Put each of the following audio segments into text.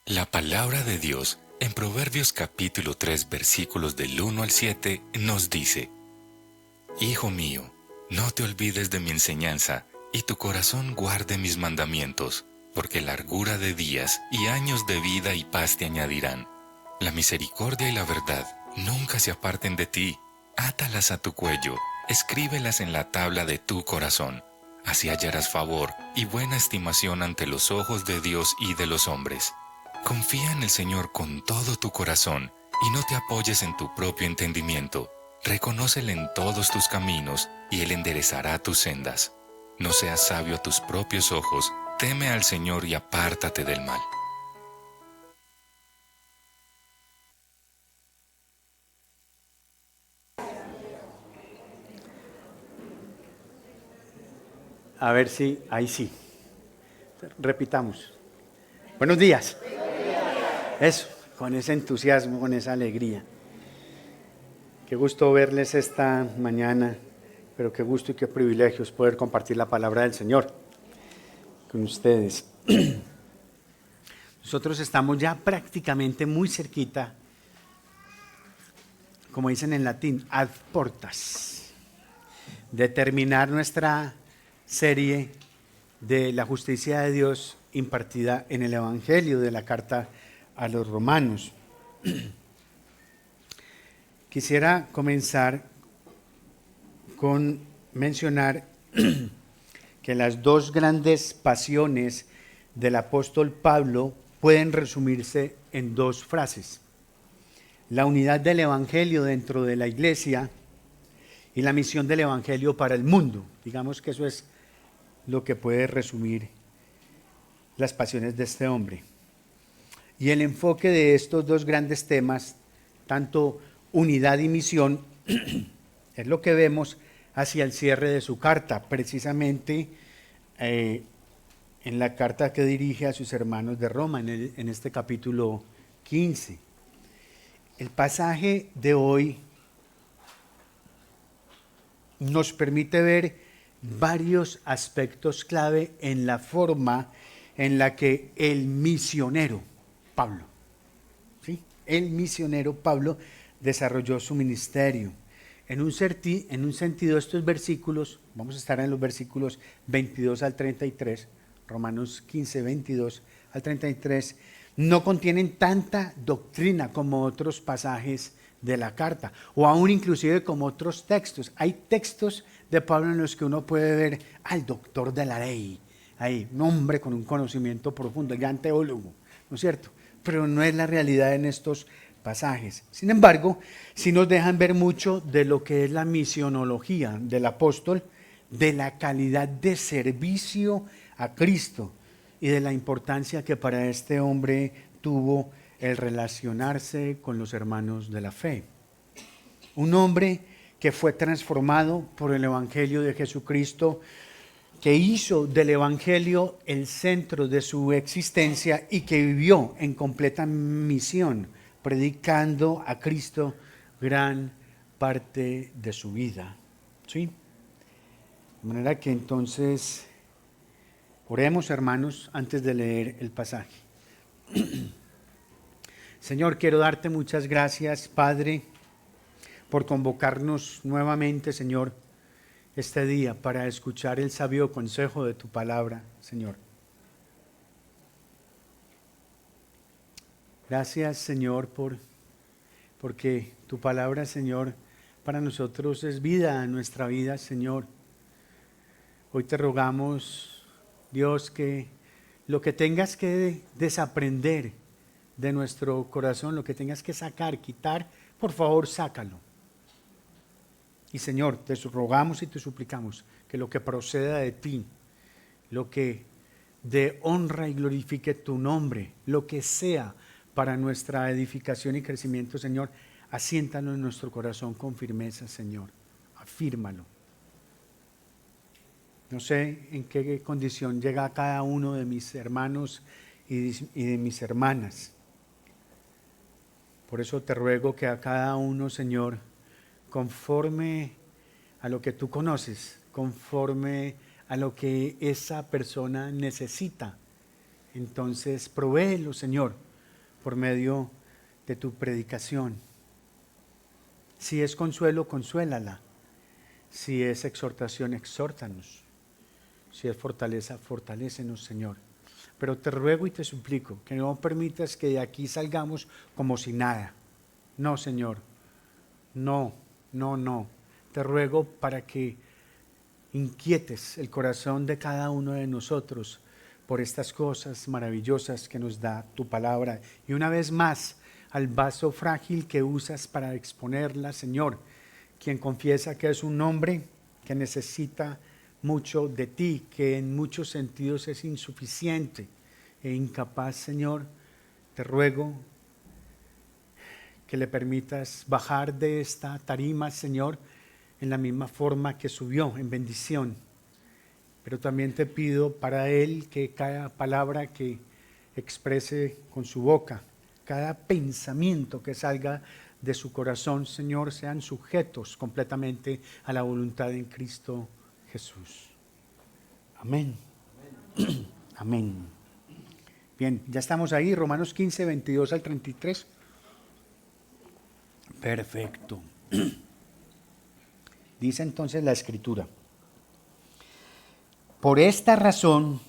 La palabra de Dios en Proverbios capítulo 3 versículos del 1 al 7 nos dice: Hijo mío, no te olvides de mi enseñanza, y tu corazón guarde mis mandamientos, porque largura de días y años de vida y paz te añadirán. La misericordia y la verdad nunca se aparten de ti. Átalas a tu cuello, escríbelas en la tabla de tu corazón. Así hallarás favor y buena estimación ante los ojos de Dios y de los hombres. Confía en el Señor con todo tu corazón y no te apoyes en tu propio entendimiento. Reconócele en todos tus caminos y Él enderezará tus sendas. No seas sabio a tus propios ojos, teme al Señor y apártate del mal. A ver si, ahí sí. Repitamos. Buenos días. Eso, con ese entusiasmo, con esa alegría. Qué gusto verles esta mañana, pero qué gusto y qué privilegio es poder compartir la palabra del Señor con ustedes. Nosotros estamos ya prácticamente muy cerquita, como dicen en latín, ad portas, de terminar nuestra serie de la justicia de Dios impartida en el Evangelio de la carta a los Romanos. Quisiera comenzar con mencionar que las dos grandes pasiones del apóstol Pablo pueden resumirse en dos frases: la unidad del Evangelio dentro de la iglesia y la misión del Evangelio para el mundo. Digamos que eso es lo que puede resumir las pasiones de este hombre. Y el enfoque de estos dos grandes temas, tanto unidad y misión, es lo que vemos hacia el cierre de su carta, precisamente en la carta que dirige a sus hermanos de Roma, en este capítulo 15. El pasaje de hoy nos permite ver varios aspectos clave en la forma en la que el misionero Pablo, ¿sí? El misionero Pablo desarrolló su ministerio. En un sentido, estos versículos, vamos a estar en los versículos 22 al 33, Romanos 15, 22 al 33, no contienen tanta doctrina como otros pasajes de la carta, o aún inclusive como otros textos. Hay textos de Pablo en los que uno puede ver al doctor de la ley, ahí, un hombre con un conocimiento profundo, el gran teólogo, ¿no es cierto? Pero no es la realidad en estos pasajes. Sin embargo, sí nos dejan ver mucho de lo que es la misionología del apóstol, de la calidad de servicio a Cristo y de la importancia que para este hombre tuvo el relacionarse con los hermanos de la fe. Un hombre que fue transformado por el Evangelio de Jesucristo, que hizo del Evangelio el centro de su existencia y que vivió en completa misión, predicando a Cristo gran parte de su vida. ¿Sí? De manera que entonces, oremos, hermanos, antes de leer el pasaje. Señor, quiero darte muchas gracias, Padre, por convocarnos nuevamente, Señor, este día para escuchar el sabio consejo de tu palabra, Señor. Gracias, Señor, porque tu palabra, Señor, para nosotros es vida en nuestra vida, Señor. Hoy te rogamos, Dios, que lo que tengas que desaprender de nuestro corazón, lo que tengas que sacar, quitar, por favor, sácalo. Y Señor, te rogamos y te suplicamos que lo que proceda de ti, lo que de honra y glorifique tu nombre, lo que sea para nuestra edificación y crecimiento, Señor, asiéntalo en nuestro corazón con firmeza, Señor. Afírmalo. No sé en qué condición llega cada uno de mis hermanos y de mis hermanas. Por eso te ruego que a cada uno, Señor, conforme a lo que tú conoces, conforme a lo que esa persona necesita, entonces provéelo, Señor, por medio de tu predicación. Si es consuelo, consuélala. Si es exhortación, exhórtanos. Si es fortaleza, fortalécenos, Señor. Pero te ruego y te suplico que no permitas que de aquí salgamos como si nada. No, Señor. No. Te ruego para que inquietes el corazón de cada uno de nosotros por estas cosas maravillosas que nos da tu palabra. Y una vez más, al vaso frágil que usas para exponerla, Señor, quien confiesa que es un hombre que necesita mucho de ti, que en muchos sentidos es insuficiente e incapaz, Señor, te ruego que le permitas bajar de esta tarima, Señor, en la misma forma que subió, en bendición. Pero también te pido para él que cada palabra que exprese con su boca, cada pensamiento que salga de su corazón, Señor, sean sujetos completamente a la voluntad en Cristo Jesús. Amén. Amén. Bien, ya estamos ahí, Romanos 15, 22 al 33. Perfecto. Dice entonces la Escritura: por esta razón,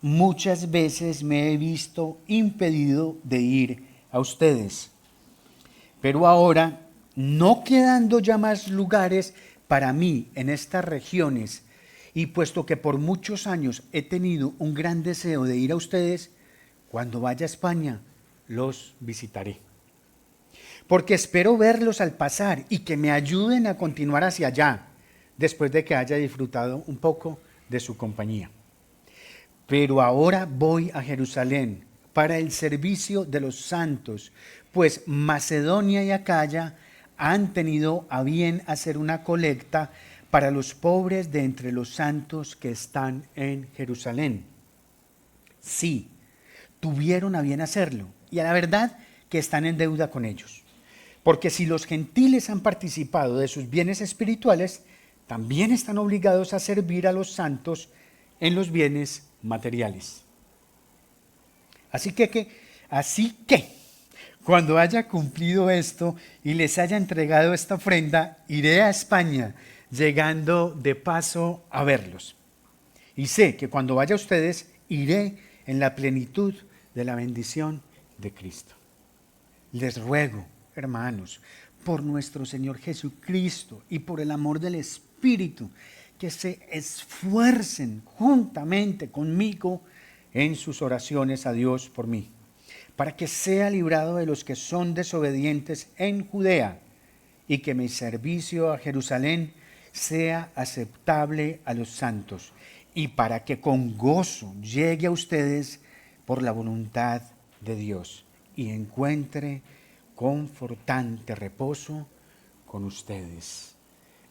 muchas veces me he visto impedido de ir a ustedes. Pero ahora, no quedando ya más lugares para mí en estas regiones, y puesto que por muchos años he tenido un gran deseo de ir a ustedes, cuando vaya a España, los visitaré. Porque espero verlos al pasar y que me ayuden a continuar hacia allá, después de que haya disfrutado un poco de su compañía. Pero ahora voy a Jerusalén para el servicio de los santos, pues Macedonia y Acaya han tenido a bien hacer una colecta para los pobres de entre los santos que están en Jerusalén. Sí, tuvieron a bien hacerlo, y a la verdad que están en deuda con ellos. Porque si los gentiles han participado de sus bienes espirituales, también están obligados a servir a los santos en los bienes materiales. Así que cuando haya cumplido esto y les haya entregado esta ofrenda, iré a España, llegando de paso a verlos. Y sé que cuando vaya a ustedes, iré en la plenitud de la bendición de Cristo. Les ruego, hermanos, por nuestro Señor Jesucristo y por el amor del Espíritu, que se esfuercen juntamente conmigo en sus oraciones a Dios por mí, para que sea librado de los que son desobedientes en Judea, y que mi servicio a Jerusalén sea aceptable a los santos, y para que con gozo llegue a ustedes por la voluntad de Dios y encuentre confortante reposo con ustedes.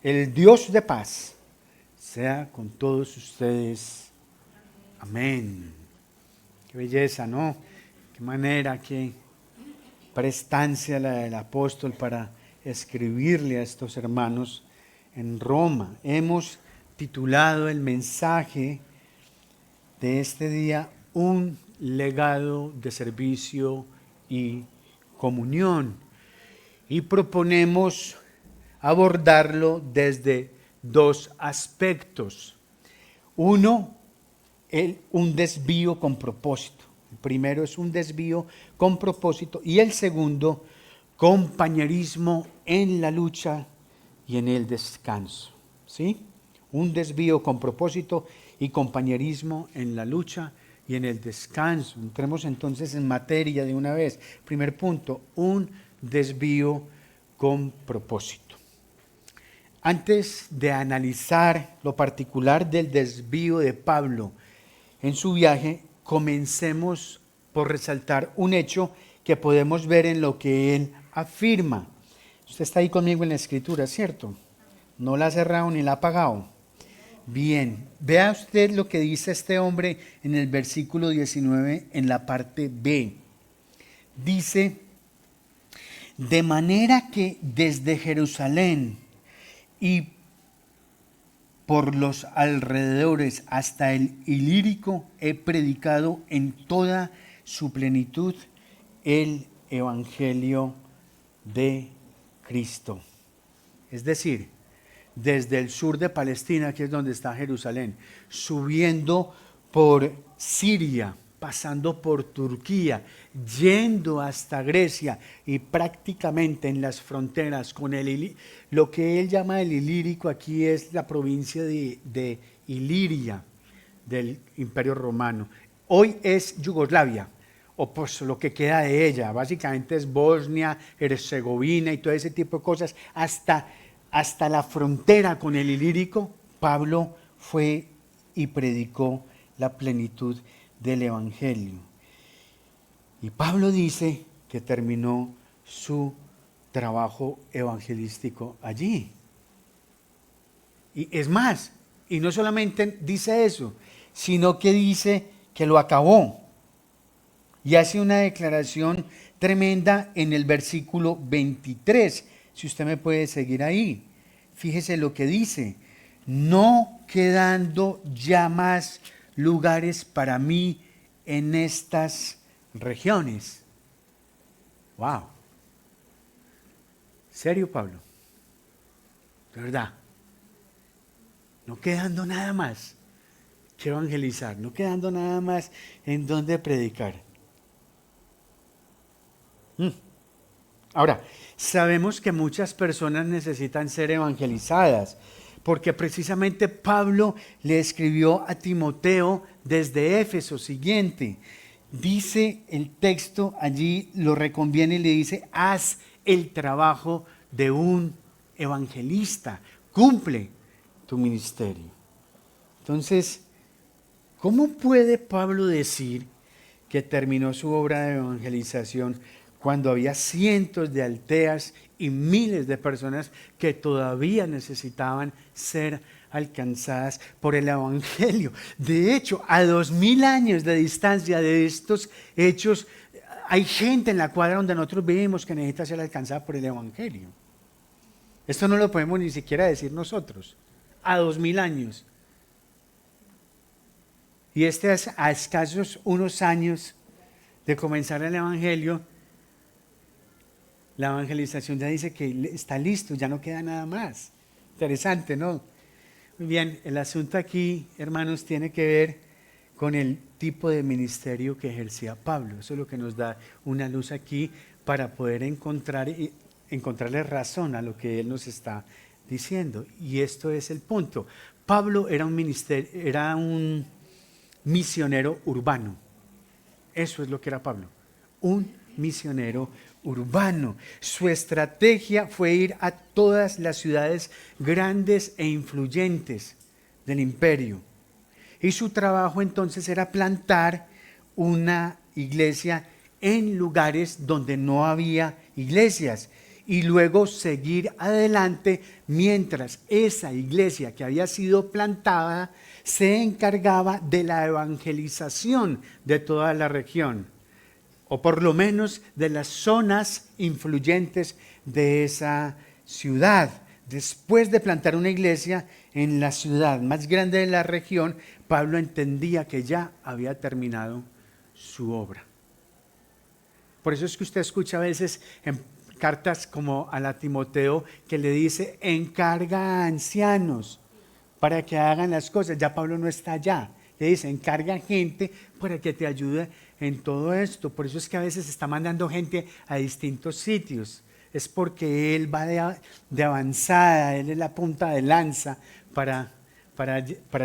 El Dios de paz sea con todos ustedes. Amén. Qué belleza, ¿no? Qué manera, qué prestancia la del apóstol para escribirle a estos hermanos en Roma. Hemos titulado el mensaje de este día un legado de servicio y comunión, y proponemos abordarlo desde dos aspectos. Uno, un desvío con propósito. El primero es un desvío con propósito y el segundo, compañerismo en la lucha y en el descanso. ¿Sí? Un desvío con propósito y compañerismo en la lucha y en el descanso. Entremos entonces en materia de una vez. Primer punto, un desvío con propósito. Antes de analizar lo particular del desvío de Pablo en su viaje, comencemos por resaltar un hecho que podemos ver en lo que él afirma. Usted está ahí conmigo en la escritura, ¿cierto? No la ha cerrado ni la ha apagado. Bien, vea usted lo que dice este hombre en el versículo 19 en la parte B. Dice: de manera que desde Jerusalén y por los alrededores hasta el Ilírico he predicado en toda su plenitud el evangelio de Cristo. Es decir, desde el sur de Palestina, que es donde está Jerusalén, subiendo por Siria, pasando por Turquía, yendo hasta Grecia y prácticamente en las fronteras con lo que él llama el Ilírico, aquí es la provincia de Iliria del Imperio Romano. Hoy es Yugoslavia, o pues lo que queda de ella, básicamente es Bosnia, Herzegovina y todo ese tipo de cosas, hasta la frontera con el Ilírico. Pablo fue y predicó la plenitud del Evangelio. Y Pablo dice que terminó su trabajo evangelístico allí. Y es más, y no solamente dice eso, sino que dice que lo acabó. Y hace una declaración tremenda en el versículo 23. Si usted me puede seguir ahí. Fíjese lo que dice: no quedando ya más lugares para mí en estas regiones. Wow. ¿Serio, Pablo? De verdad. No quedando nada más que evangelizar, no quedando nada más en donde predicar. Ahora, sabemos que muchas personas necesitan ser evangelizadas, porque precisamente Pablo le escribió a Timoteo desde Éfeso siguiente. Dice el texto allí, lo reconviene y le dice: haz el trabajo de un evangelista, cumple tu ministerio. Entonces, ¿cómo puede Pablo decir que terminó su obra de evangelización cuando había cientos de aldeas y miles de personas que todavía necesitaban ser alcanzadas por el evangelio? De hecho, a 2000 años de distancia de estos hechos, hay gente en la cuadra donde nosotros vivimos que necesita ser alcanzada por el evangelio. Esto no lo podemos ni siquiera decir nosotros. A 2000 años. Y es a escasos unos años de comenzar el evangelio. La evangelización ya dice que está listo, ya no queda nada más. Interesante, ¿no? Muy bien, el asunto aquí, hermanos, tiene que ver con el tipo de ministerio que ejercía Pablo. Eso es lo que nos da una luz aquí para poder encontrarle razón a lo que él nos está diciendo. Y esto es el punto. Pablo era un misionero urbano. Eso es lo que era Pablo, un misionero urbano. Su estrategia fue ir a todas las ciudades grandes e influyentes del imperio. Y su trabajo entonces era plantar una iglesia en lugares donde no había iglesias y luego seguir adelante mientras esa iglesia que había sido plantada se encargaba de la evangelización de toda la región, o por lo menos de las zonas influyentes de esa ciudad. Después de plantar una iglesia en la ciudad más grande de la región, Pablo entendía que ya había terminado su obra. Por eso es que usted escucha a veces en cartas como a la Timoteo que le dice: encarga a ancianos para que hagan las cosas. Ya Pablo no está allá. Le dice: encarga gente para que te ayude en todo esto. Por eso es que a veces está mandando gente a distintos sitios. Es porque él va de avanzada, él es la punta de lanza para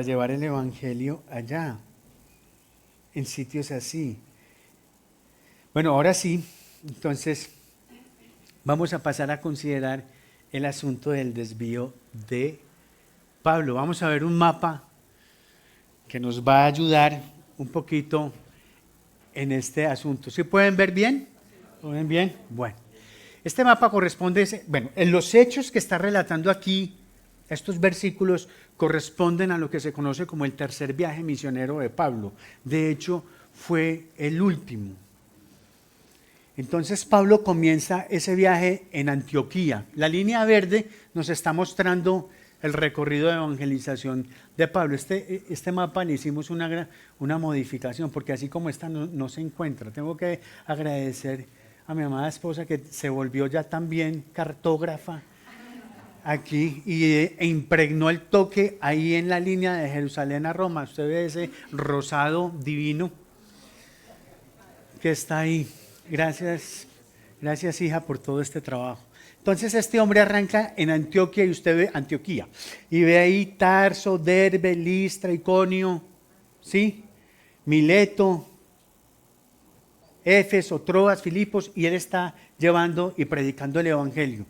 llevar el evangelio allá, en sitios así. Bueno, ahora sí, entonces vamos a pasar a considerar el asunto del desvío de Pablo. Vamos a ver un mapa que nos va a ayudar un poquito en este asunto. ¿Sí pueden ver bien? ¿Lo ven bien? Bueno, este mapa corresponde, en los hechos que está relatando aquí, estos versículos corresponden a lo que se conoce como el tercer viaje misionero de Pablo. De hecho, fue el último. Entonces Pablo comienza ese viaje en Antioquía. La línea verde nos está mostrando el recorrido de evangelización de Pablo. Este mapa le hicimos una modificación porque así como está no se encuentra. Tengo que agradecer a mi amada esposa que se volvió ya también cartógrafa aquí e impregnó el toque ahí en la línea de Jerusalén a Roma. Usted ve ese rosado divino que está ahí. Gracias, gracias hija por todo este trabajo. Entonces este hombre arranca en Antioquía y usted ve Antioquía y ve ahí Tarso, Derbe, Listra, Iconio, ¿sí? Mileto, Éfeso, Troas, Filipos, y él está llevando y predicando el evangelio.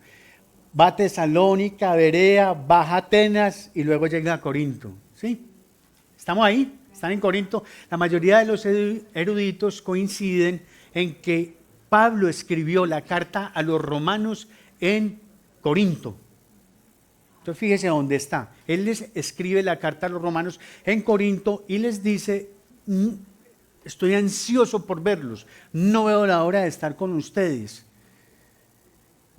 Va a Tesalónica, Berea, baja a Atenas y luego llega a Corinto, ¿sí? Estamos ahí, están en Corinto. La mayoría de los eruditos coinciden en que Pablo escribió la carta a los romanos en Corinto. Entonces fíjese dónde está. Él les escribe la carta a los romanos en Corinto y les dice: estoy ansioso por verlos, no veo la hora de estar con ustedes,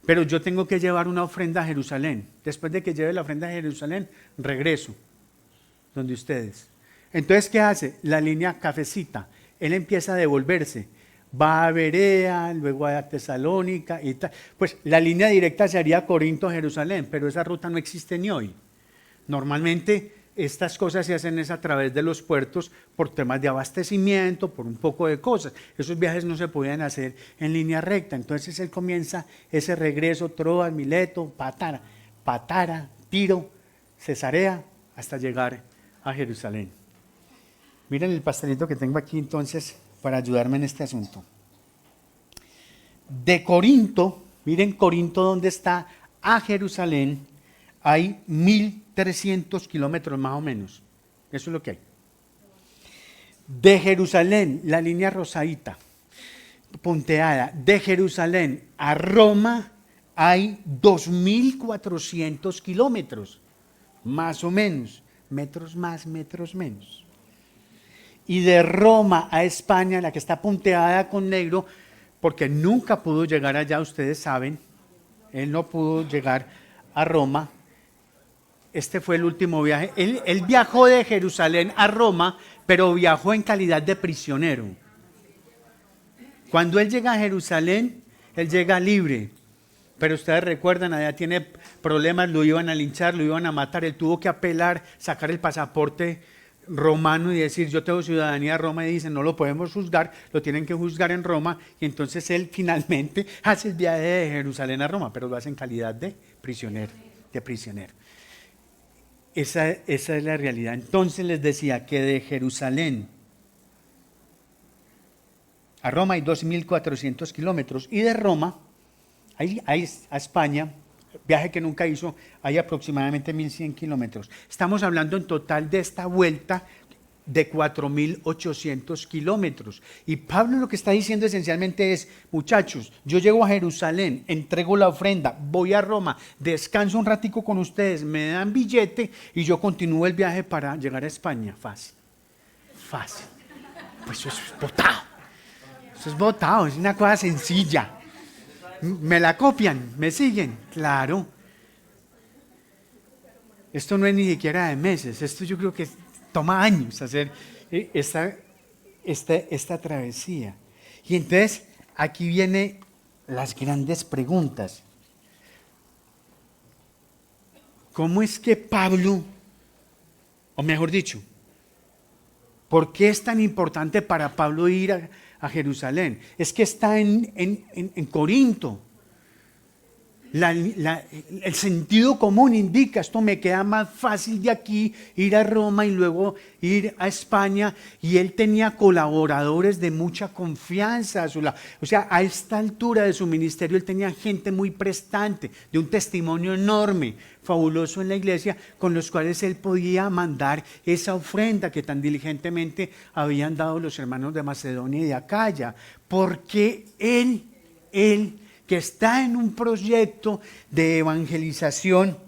pero yo tengo que llevar una ofrenda a Jerusalén. Después de que lleve la ofrenda a Jerusalén, regreso donde ustedes. Entonces, ¿qué hace? La línea cafecita. Él empieza a devolverse. Va a Berea, luego a Tesalónica y tal. Pues la línea directa sería Corinto-Jerusalén, pero esa ruta no existe ni hoy. Normalmente estas cosas se hacen a través de los puertos por temas de abastecimiento, por un poco de cosas. Esos viajes no se podían hacer en línea recta. Entonces él comienza ese regreso, Troas, Mileto, Patara, Tiro, Cesarea, hasta llegar a Jerusalén. Miren el pastelito que tengo aquí entonces para ayudarme en este asunto. De Corinto, miren Corinto dónde está, a Jerusalén hay 1.300 kilómetros más o menos. Eso es lo que hay. De Jerusalén, la línea rosadita, punteada, de Jerusalén a Roma hay 2.400 kilómetros, más o menos, metros más, metros menos. Y de Roma a España, la que está punteada con negro, porque nunca pudo llegar allá, ustedes saben, él no pudo llegar a Roma. Este fue el último viaje. Él viajó de Jerusalén a Roma, pero viajó en calidad de prisionero. Cuando él llega a Jerusalén, él llega libre. Pero ustedes recuerdan, allá tiene problemas, lo iban a linchar, lo iban a matar. Él tuvo que apelar, sacar el pasaporte romano y decir: yo tengo ciudadanía de Roma, y dicen: no lo podemos juzgar, lo tienen que juzgar en Roma. Y entonces él finalmente hace el viaje de Jerusalén a Roma, pero lo hace en calidad de prisionero. Esa es la realidad. Entonces les decía que de Jerusalén a Roma hay 2.400 kilómetros y de Roma a España, viaje que nunca hizo, hay aproximadamente 1.100 kilómetros. Estamos hablando en total de esta vuelta de 4.800 kilómetros. Y Pablo lo que está diciendo esencialmente es: muchachos, yo llego a Jerusalén, entrego la ofrenda, voy a Roma, descanso un ratico con ustedes, me dan billete y yo continúo el viaje para llegar a España. Fácil, fácil. Pues eso es botado. Eso es botado, es una cosa sencilla. ¿Me la copian? ¿Me siguen? Claro. Esto no es ni siquiera de meses, esto yo creo que toma años hacer esta travesía. Y entonces aquí vienen las grandes preguntas. ¿Cómo es que Pablo, o mejor dicho, por qué es tan importante para Pablo ir a Jerusalén? Es que está en Corinto. El sentido común indica: esto me queda más fácil de aquí ir a Roma y luego ir a España. Y él tenía colaboradores de mucha confianza a su lado. O sea, a esta altura de su ministerio él tenía gente muy prestante, de un testimonio enorme, fabuloso en la iglesia, con los cuales él podía mandar esa ofrenda que tan diligentemente habían dado los hermanos de Macedonia y de Acaya. Porque él que está en un proyecto de evangelización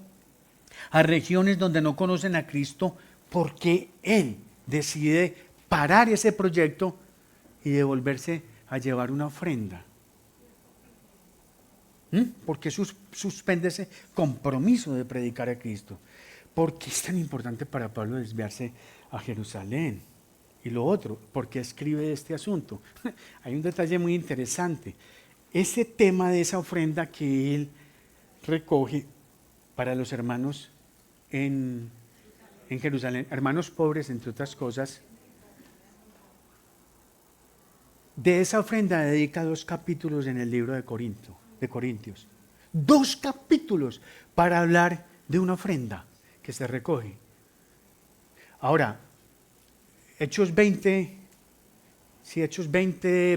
a regiones donde no conocen a Cristo, porque él decide parar ese proyecto y devolverse a llevar una ofrenda. ¿Por qué suspende ese compromiso de predicar a Cristo? ¿Por qué es tan importante para Pablo desviarse a Jerusalén? Y lo otro, ¿por qué escribe este asunto? Hay un detalle muy interesante. ese tema de esa ofrenda que él recoge para los hermanos en Jerusalén, hermanos pobres, entre otras cosas. De esa ofrenda dedica 2 capítulos en el libro de Corintios. 2 capítulos para hablar de una ofrenda que se recoge. Ahora, Hechos 20,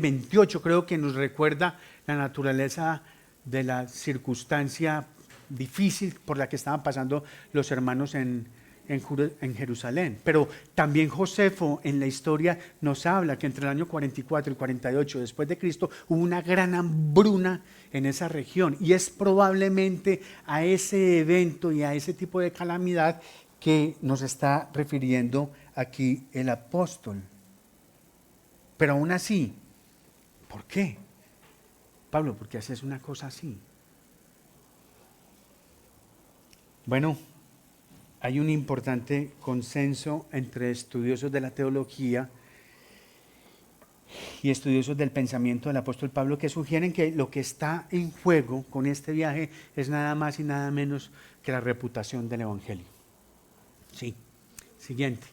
28 creo que nos recuerda la naturaleza de la circunstancia difícil por la que estaban pasando los hermanos en Jerusalén. Pero también Josefo en la historia nos habla que entre el año 44 y 48 después de Cristo hubo una gran hambruna en esa región, y es probablemente a ese evento y a ese tipo de calamidad que nos está refiriendo aquí el apóstol. Pero aún así, ¿por qué? Pablo, ¿por qué haces una cosa así? Bueno, hay un importante consenso entre estudiosos de la teología y estudiosos del pensamiento del apóstol Pablo que sugieren que lo que está en juego con este viaje es nada más y nada menos que la reputación del evangelio. Sí, siguiente.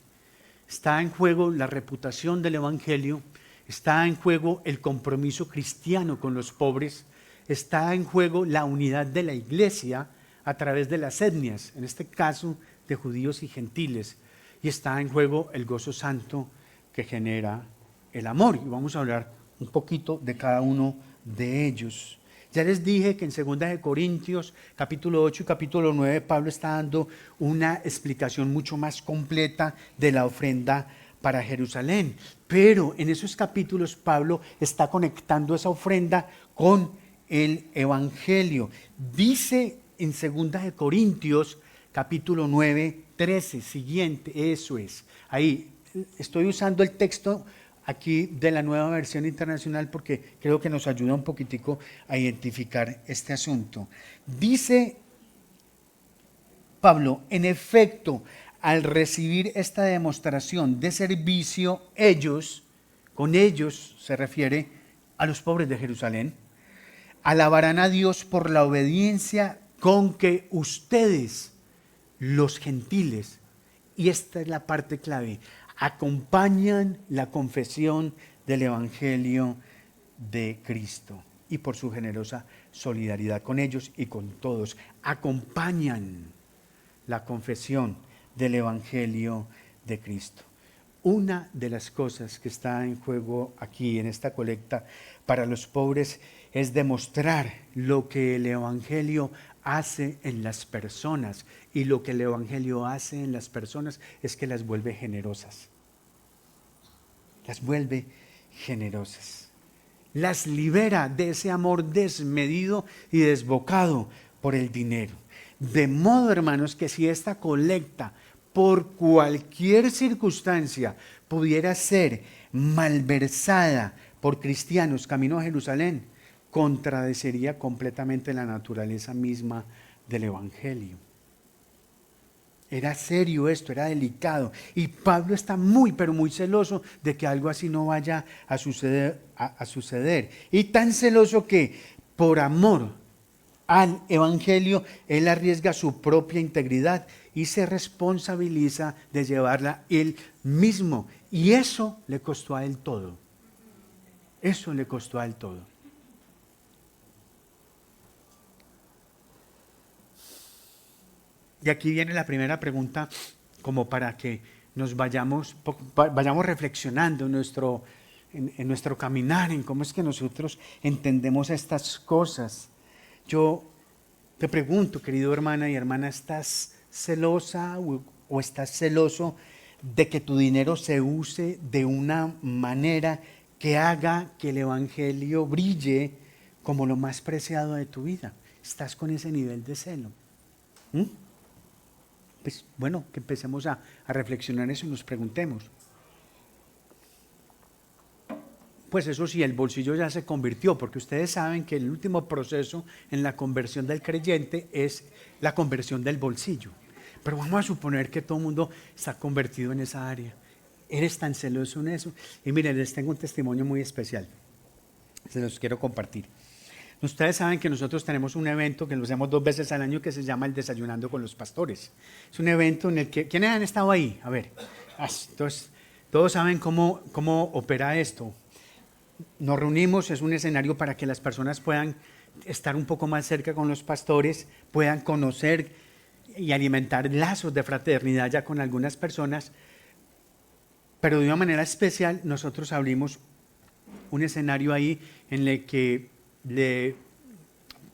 Está en juego la reputación del evangelio, está en juego el compromiso cristiano con los pobres, está en juego la unidad de la iglesia a través de las etnias, en este caso de judíos y gentiles, y está en juego el gozo santo que genera el amor. Y vamos a hablar un poquito de cada uno de ellos. Ya les dije que en 2 de Corintios, capítulo 8 y capítulo 9, Pablo está dando una explicación mucho más completa de la ofrenda para Jerusalén. Pero en esos capítulos Pablo está conectando esa ofrenda con el evangelio. Dice en 2 de Corintios, capítulo 9, 13, siguiente, eso es. Ahí estoy usando el texto aquí de la Nueva Versión Internacional porque creo que nos ayuda un poquitico a identificar este asunto. Dice Pablo, en efecto, al recibir esta demostración de servicio, con ellos se refiere a los pobres de Jerusalén, alabarán a Dios por la obediencia con que ustedes, los gentiles, y esta es la parte clave, acompañan la confesión del Evangelio de Cristo y por su generosa solidaridad con ellos y con todos. Acompañan la confesión del Evangelio de Cristo. Una de las cosas que está en juego aquí en esta colecta para los pobres es demostrar lo que el Evangelio hace en las personas, y lo que el Evangelio hace en las personas es que las vuelve generosas. Las vuelve generosas. Las libera de ese amor desmedido y desbocado por el dinero. De modo, hermanos, que si esta colecta por cualquier circunstancia pudiera ser malversada por cristianos camino a Jerusalén, contradeciría completamente la naturaleza misma del Evangelio. Era serio esto, era delicado, y Pablo está muy, pero muy celoso de que algo así no vaya a suceder. Y tan celoso que por amor al Evangelio, él arriesga su propia integridad y se responsabiliza de llevarla él mismo. Y eso le costó a él todo. Eso le costó a él todo. Y aquí viene la primera pregunta, como para que nos vayamos reflexionando en nuestro caminar, en cómo es que nosotros entendemos estas cosas. Yo te pregunto, querido hermana y hermana, ¿estás celosa o estás celoso de que tu dinero se use de una manera que haga que el Evangelio brille como lo más preciado de tu vida? ¿Estás con ese nivel de celo? Pues bueno, que empecemos a reflexionar eso y nos preguntemos. Pues eso sí, el bolsillo ya se convirtió, porque ustedes saben que el último proceso en la conversión del creyente es la conversión del bolsillo. Pero vamos a suponer que todo el mundo está convertido en esa área. ¿Eres tan celoso en eso? Y miren, les tengo un testimonio muy especial. Se los quiero compartir. Ustedes saben que nosotros tenemos un evento que lo hacemos 2 veces al año que se llama el Desayunando con los Pastores. Es un evento en el que, ¿quiénes han estado ahí? A ver, entonces, todos saben cómo opera esto. Nos reunimos, es un escenario para que las personas puedan estar un poco más cerca con los pastores, puedan conocer y alimentar lazos de fraternidad ya con algunas personas, pero de una manera especial nosotros abrimos un escenario ahí en el que le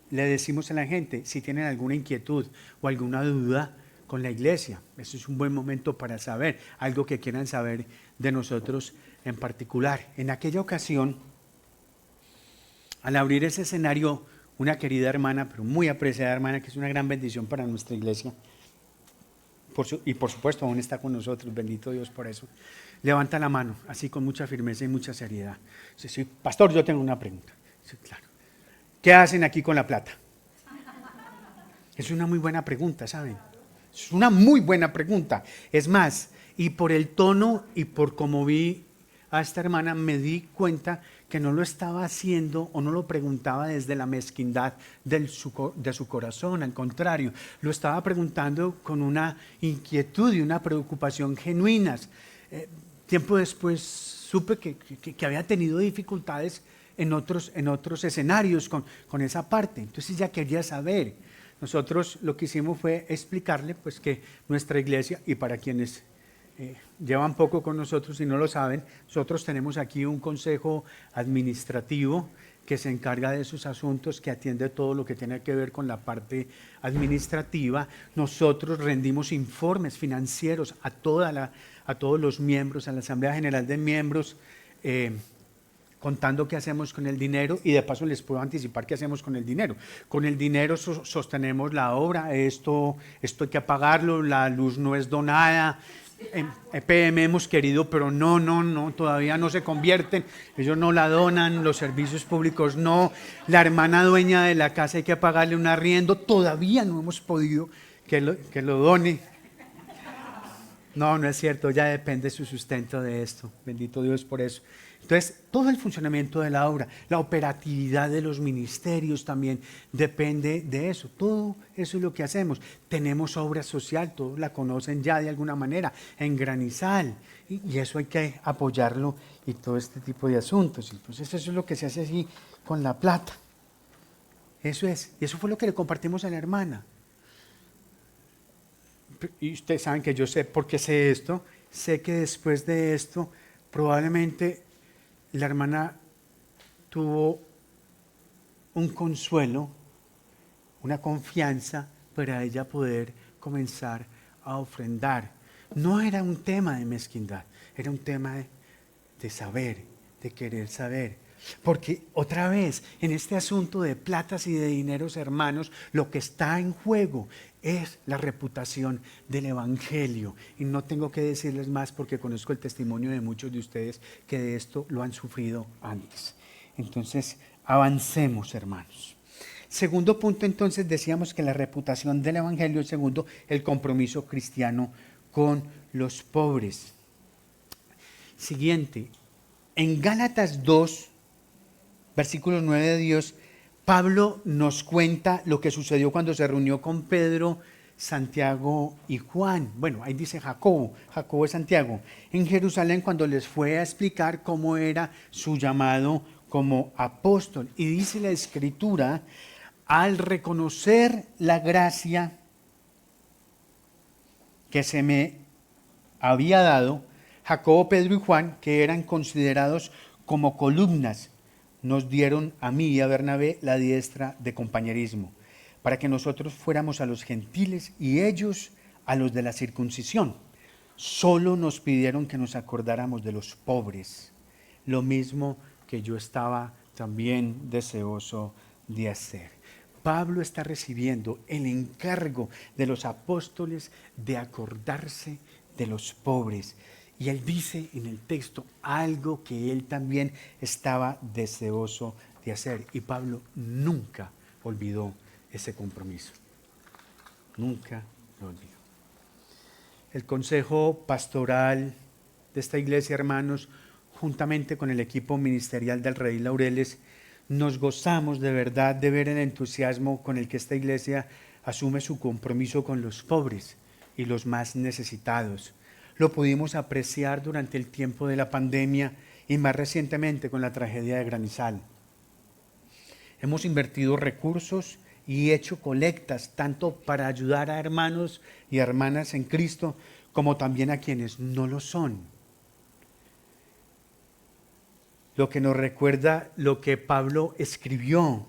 decimos a la gente si tienen alguna inquietud o alguna duda con la iglesia. Eso es un buen momento para saber algo que quieran saber de nosotros en particular. En aquella ocasión, al abrir ese escenario, una querida hermana, pero muy apreciada hermana, que es una gran bendición para nuestra iglesia, y por supuesto aún está con nosotros, bendito Dios por eso, levanta la mano, así con mucha firmeza y mucha seriedad. Dice, sí, pastor, yo tengo una pregunta. Sí, claro. ¿Qué hacen aquí con la plata? Es una muy buena pregunta, ¿saben? Es una muy buena pregunta. Es más, y por el tono y por cómo vi a esta hermana, me di cuenta que no lo estaba haciendo o no lo preguntaba desde la mezquindad de su corazón, al contrario, lo estaba preguntando con una inquietud y una preocupación genuinas. Tiempo después supe que había tenido dificultades en otros escenarios con esa parte, entonces ella quería saber. Nosotros lo que hicimos fue explicarle pues que nuestra iglesia, y para quienes llevan poco con nosotros y no lo saben, nosotros tenemos aquí un consejo administrativo que se encarga de esos asuntos, que atiende todo lo que tiene que ver con la parte administrativa. Nosotros rendimos informes financieros a todos los miembros, a la Asamblea General de Miembros, contando qué hacemos con el dinero, y de paso les puedo anticipar qué hacemos con el dinero. Con el dinero sostenemos la obra, esto hay que pagarlo, la luz no es donada. En EPM hemos querido, pero no, todavía no se convierten, ellos no la donan, los servicios públicos no, la hermana dueña de la casa hay que pagarle un arriendo, todavía no hemos podido que lo done. No es cierto, ya depende su sustento de esto, bendito Dios por eso. Entonces, todo el funcionamiento de la obra, la operatividad de los ministerios también depende de eso. Todo eso es lo que hacemos. Tenemos obra social, todos la conocen ya de alguna manera, en Granizal, y eso hay que apoyarlo y todo este tipo de asuntos. Entonces, eso es lo que se hace así con la plata. Eso es, y eso fue lo que le compartimos a la hermana. Y ustedes saben que yo sé por qué sé esto, sé que después de esto probablemente la hermana tuvo un consuelo, una confianza para ella poder comenzar a ofrendar. No era un tema de mezquindad, era un tema de saber, de querer saber. Porque otra vez, en este asunto de platas y de dineros, hermanos, lo que está en juego es la reputación del Evangelio. Y no tengo que decirles más porque conozco el testimonio de muchos de ustedes que de esto lo han sufrido antes. Entonces, avancemos, hermanos. Segundo punto, entonces, decíamos que la reputación del Evangelio. Segundo, el compromiso cristiano con los pobres. Siguiente, en Gálatas 2, versículo 9 de Dios, Pablo nos cuenta lo que sucedió cuando se reunió con Pedro, Santiago y Juan. Bueno, ahí dice Jacobo es Santiago, en Jerusalén, cuando les fue a explicar cómo era su llamado como apóstol. Y dice la Escritura, al reconocer la gracia que se me había dado, Jacobo, Pedro y Juan, que eran considerados como columnas, nos dieron a mí y a Bernabé la diestra de compañerismo, para que nosotros fuéramos a los gentiles y ellos a los de la circuncisión. Solo nos pidieron que nos acordáramos de los pobres, lo mismo que yo estaba también deseoso de hacer. Pablo está recibiendo el encargo de los apóstoles de acordarse de los pobres. Y él dice en el texto algo que él también estaba deseoso de hacer. Y Pablo nunca olvidó ese compromiso. Nunca lo olvidó. El consejo pastoral de esta iglesia, hermanos, juntamente con el equipo ministerial del Rey Laureles, nos gozamos de verdad de ver el entusiasmo con el que esta iglesia asume su compromiso con los pobres y los más necesitados. Lo pudimos apreciar durante el tiempo de la pandemia y más recientemente con la tragedia de Granizal. Hemos invertido recursos y hecho colectas tanto para ayudar a hermanos y hermanas en Cristo como también a quienes no lo son. Lo que nos recuerda lo que Pablo escribió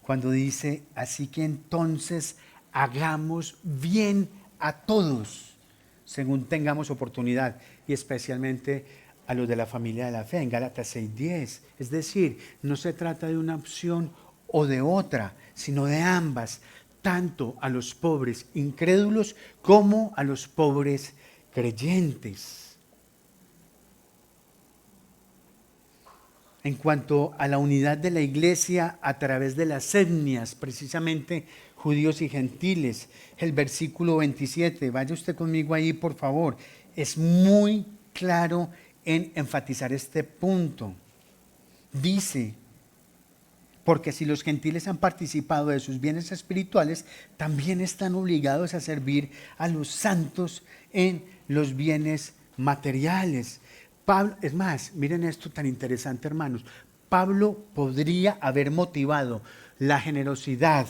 cuando dice, así que entonces hagamos bien a todos, según tengamos oportunidad, y especialmente a los de la familia de la fe, en Gálatas 6:10. Es decir, no se trata de una opción o de otra, sino de ambas, tanto a los pobres incrédulos como a los pobres creyentes. En cuanto a la unidad de la iglesia a través de las etnias, precisamente judíos y gentiles, el versículo 27, vaya usted conmigo ahí por favor, es muy claro en enfatizar este punto. Dice, porque si los gentiles han participado de sus bienes espirituales, también están obligados a servir a los santos en los bienes materiales. Pablo, es más, miren esto tan interesante, hermanos. Pablo podría haber motivado la generosidad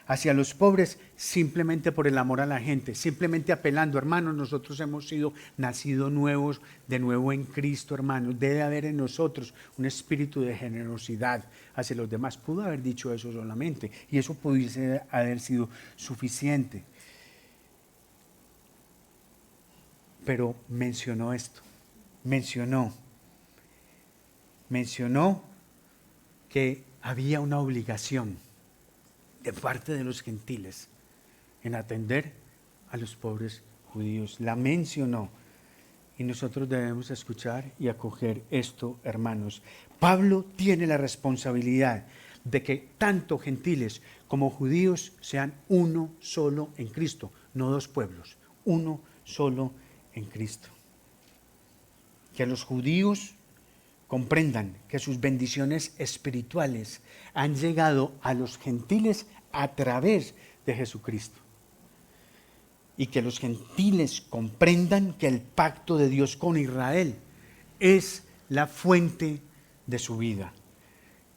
hacia los pobres simplemente por el amor a la gente, simplemente apelando, hermanos, nosotros hemos sido nacidos nuevos, de nuevo en Cristo, hermanos, debe haber en nosotros un espíritu de generosidad hacia los demás. Pudo haber dicho eso solamente y eso pudiese haber sido suficiente. Pero mencionó esto. Mencionó que había una obligación de parte de los gentiles en atender a los pobres judíos. La mencionó y nosotros debemos escuchar y acoger esto, hermanos. Pablo tiene la responsabilidad de que tanto gentiles como judíos sean uno solo en Cristo, no dos pueblos, uno solo en Cristo. Que los judíos comprendan que sus bendiciones espirituales han llegado a los gentiles a través de Jesucristo. Y que los gentiles comprendan que el pacto de Dios con Israel es la fuente de su vida.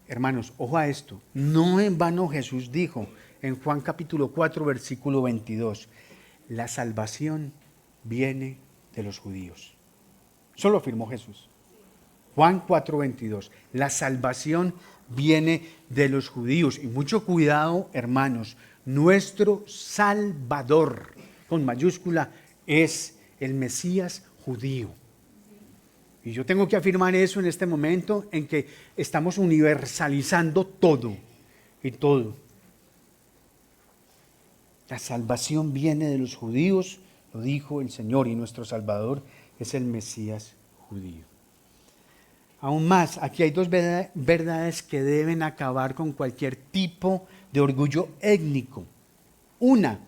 Hermanos, ojo a esto, no en vano Jesús dijo en Juan capítulo 4, versículo 22, la salvación viene de los judíos. Eso lo afirmó Jesús. Juan 4:22. La salvación viene de los judíos. Y mucho cuidado, hermanos. Nuestro Salvador, con mayúscula, es el Mesías judío. Y yo tengo que afirmar eso en este momento en que estamos universalizando todo y todo. La salvación viene de los judíos, lo dijo el Señor, y nuestro Salvador es el Mesías judío. Aún más, aquí hay dos verdades que deben acabar con cualquier tipo de orgullo étnico. Una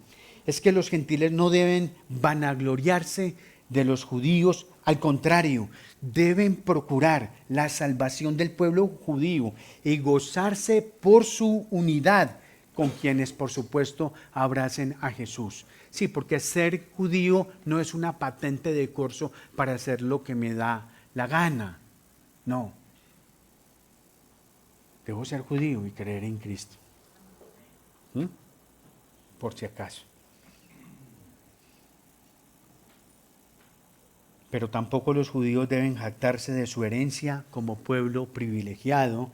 es que los gentiles no deben vanagloriarse de los judíos, al contrario, deben procurar la salvación del pueblo judío y gozarse por su unidad con quienes, por supuesto, abracen a Jesús. Sí, porque ser judío no es una patente de corso para hacer lo que me da la gana. No. Debo ser judío y creer en Cristo. Por si acaso. Pero tampoco los judíos deben jactarse de su herencia como pueblo privilegiado,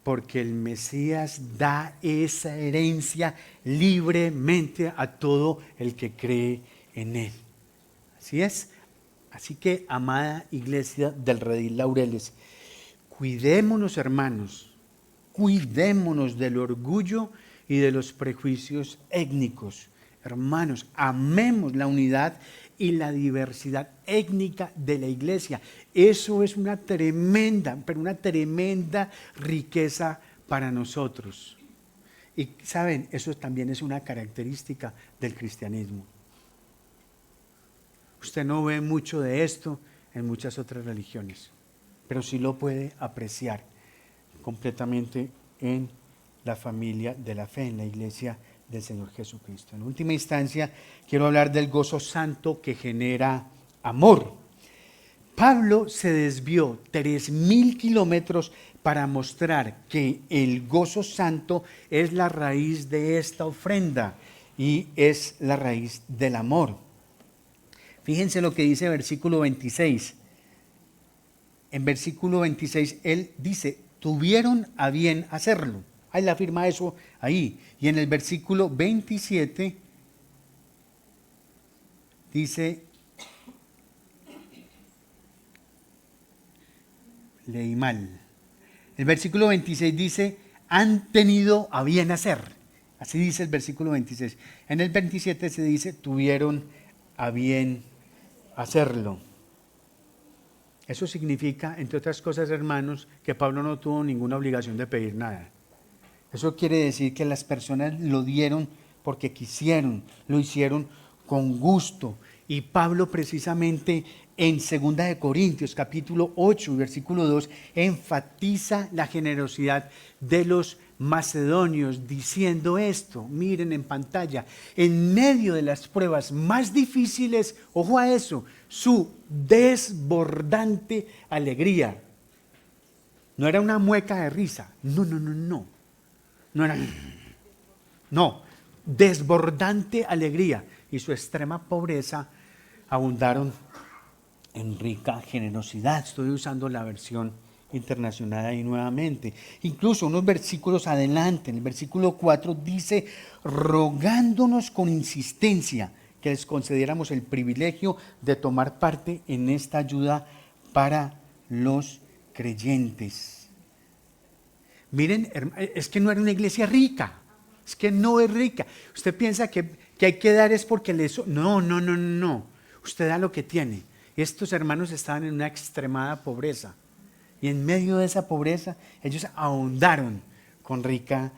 porque el Mesías da esa herencia libremente a todo el que cree en él. Así es. Así que, amada iglesia del Redil Laureles, cuidémonos, hermanos, cuidémonos del orgullo y de los prejuicios étnicos. Hermanos, amemos la unidad y la diversidad étnica de la iglesia. Eso es una tremenda, pero una tremenda riqueza para nosotros. Y saben, eso también es una característica del cristianismo. Usted no ve mucho de esto en muchas otras religiones, pero sí lo puede apreciar. completamente en la familia de la fe, en la iglesia del Señor Jesucristo. En última instancia, quiero hablar del gozo santo que genera amor. Pablo se desvió 3.000 kilómetros para mostrar que el gozo santo es la raíz de esta ofrenda y es la raíz del amor. Fíjense lo que dice versículo 26. En versículo 26 él dice, tuvieron a bien hacerlo. Él afirma eso ahí. Y en el versículo 27 dice, leí mal. El versículo 26 dice, han tenido a bien hacer. Así dice el versículo 26. En el 27 se dice, tuvieron a bien hacerlo. Eso significa, entre otras cosas, hermanos, que Pablo no tuvo ninguna obligación de pedir nada. Eso quiere decir que las personas lo dieron porque quisieron, lo hicieron con gusto. Y Pablo precisamente en 2 de Corintios capítulo 8 versículo 2 enfatiza la generosidad de los macedonios diciendo esto, miren en pantalla, en medio de las pruebas más difíciles, ojo a eso, su desbordante alegría. No era una mueca de risa, no era, no, desbordante alegría y su extrema pobreza abundaron en rica generosidad. Estoy usando la versión internacional ahí nuevamente. Incluso unos versículos adelante, en el versículo 4 dice, rogándonos con insistencia que les concediéramos el privilegio de tomar parte en esta ayuda para los creyentes. Miren, es que no era una iglesia rica, es que no es rica. Usted piensa que hay que dar es porque no. Usted da lo que tiene. Estos hermanos estaban en una extremada pobreza. Y en medio de esa pobreza, ellos ahondaron con rica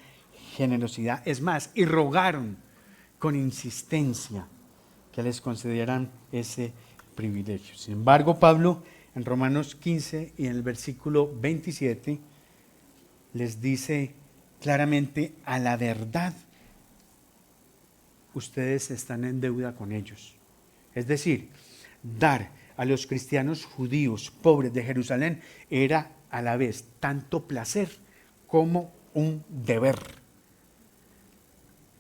generosidad. Es más, y rogaron con insistencia que les concedieran ese privilegio. Sin embargo, Pablo, en Romanos 15 y en el versículo 27, les dice claramente, a la verdad, ustedes están en deuda con ellos. Es decir, dar a los cristianos judíos pobres de Jerusalén era a la vez tanto placer como un deber.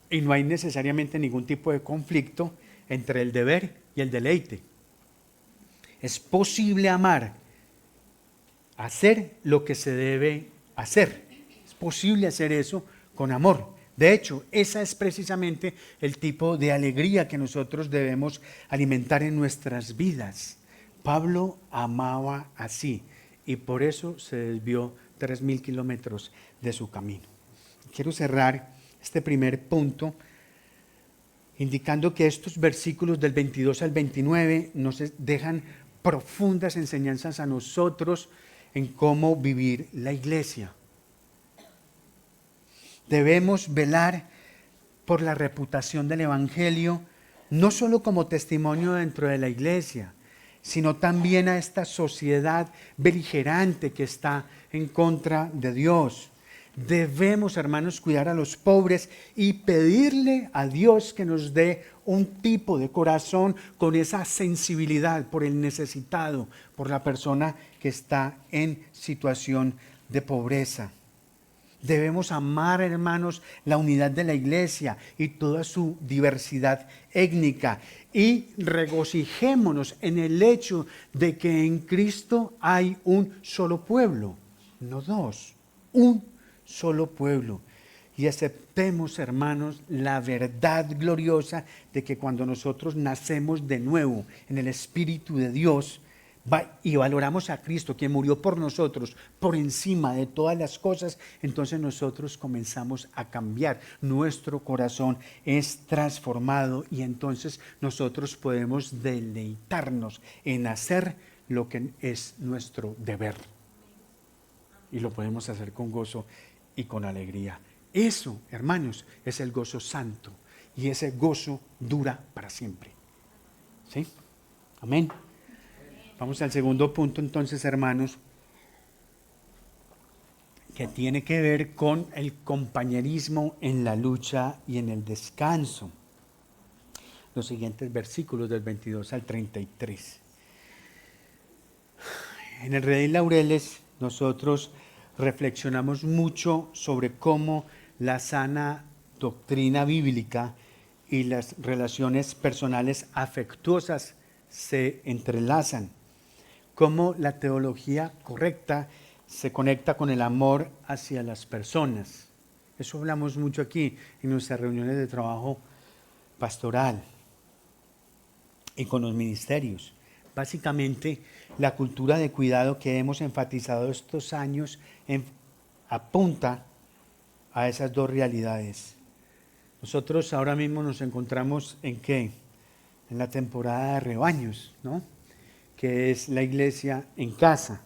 Y no hay necesariamente ningún tipo de conflicto entre el deber y el deleite. Es posible amar, hacer lo que se debe hacer. Es posible hacer eso con amor. De hecho, esa es precisamente el tipo de alegría que nosotros debemos alimentar en nuestras vidas. Pablo amaba así y por eso se desvió 3.000 kilómetros de su camino. Quiero cerrar este primer punto indicando que estos versículos del 22 al 29 nos dejan profundas enseñanzas a nosotros en cómo vivir la iglesia. Debemos velar por la reputación del Evangelio, no solo como testimonio dentro de la iglesia, sino también a esta sociedad beligerante que está en contra de Dios. Debemos, hermanos, cuidar a los pobres y pedirle a Dios que nos dé un tipo de corazón con esa sensibilidad por el necesitado, por la persona que está en situación de pobreza. Debemos amar, hermanos, la unidad de la iglesia y toda su diversidad étnica y regocijémonos en el hecho de que en Cristo hay un solo pueblo, no dos, un solo pueblo. Y aceptemos, hermanos, la verdad gloriosa de que cuando nosotros nacemos de nuevo en el Espíritu de Dios y valoramos a Cristo, quien murió por nosotros, por encima de todas las cosas, entonces nosotros comenzamos a cambiar. Nuestro corazón es transformado y entonces nosotros podemos deleitarnos en hacer lo que es nuestro deber. Y lo podemos hacer con gozo y con alegría. Eso, hermanos, es el gozo santo. Y ese gozo dura para siempre. ¿Sí? Amén. Vamos al segundo punto entonces, hermanos, que tiene que ver con el compañerismo en la lucha y en el descanso. Los siguientes versículos del 22 al 33. En el Redil Laureles nosotros reflexionamos mucho sobre cómo la sana doctrina bíblica y las relaciones personales afectuosas se entrelazan, cómo la teología correcta se conecta con el amor hacia las personas. Eso hablamos mucho aquí en nuestras reuniones de trabajo pastoral y con los ministerios. Básicamente, la cultura de cuidado que hemos enfatizado estos años apunta a esas dos realidades. Nosotros ahora mismo nos encontramos en ¿qué? En la temporada de rebaños, ¿no? Que es la iglesia en casa.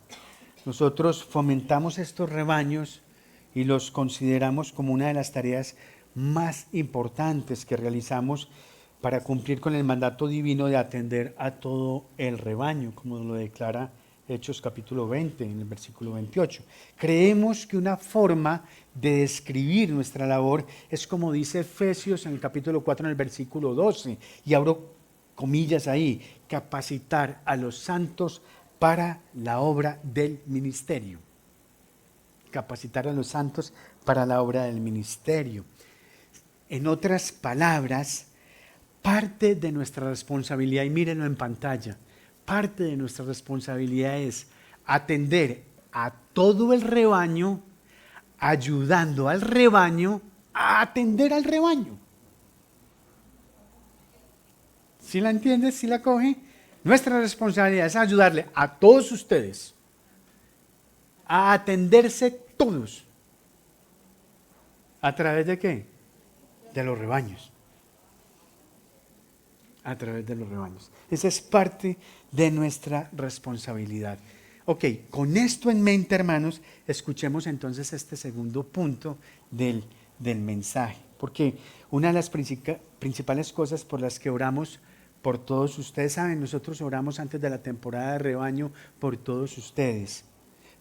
Nosotros fomentamos estos rebaños y los consideramos como una de las tareas más importantes que realizamos para cumplir con el mandato divino de atender a todo el rebaño, como lo declara Hechos capítulo 20, en el versículo 28. Creemos que una forma de describir nuestra labor es como dice Efesios en el capítulo 4, en el versículo 12, y abro comillas ahí, capacitar a los santos para la obra del ministerio. Capacitar a los santos para la obra del ministerio. En otras palabras, parte de nuestra responsabilidad, y mírenlo en pantalla, parte de nuestra responsabilidad es atender a todo el rebaño, ayudando al rebaño a atender al rebaño. ¿Sí la entiendes? ¿Sí la coge? Nuestra responsabilidad es ayudarle a todos ustedes a atenderse todos. ¿A través de qué? De los rebaños. A través de los rebaños. Esa es parte de nuestra responsabilidad. Ok, con esto en mente, hermanos, escuchemos entonces este segundo punto del mensaje. Porque una de las principales cosas por las que oramos por todos ustedes, saben, nosotros oramos antes de la temporada de rebaño por todos ustedes,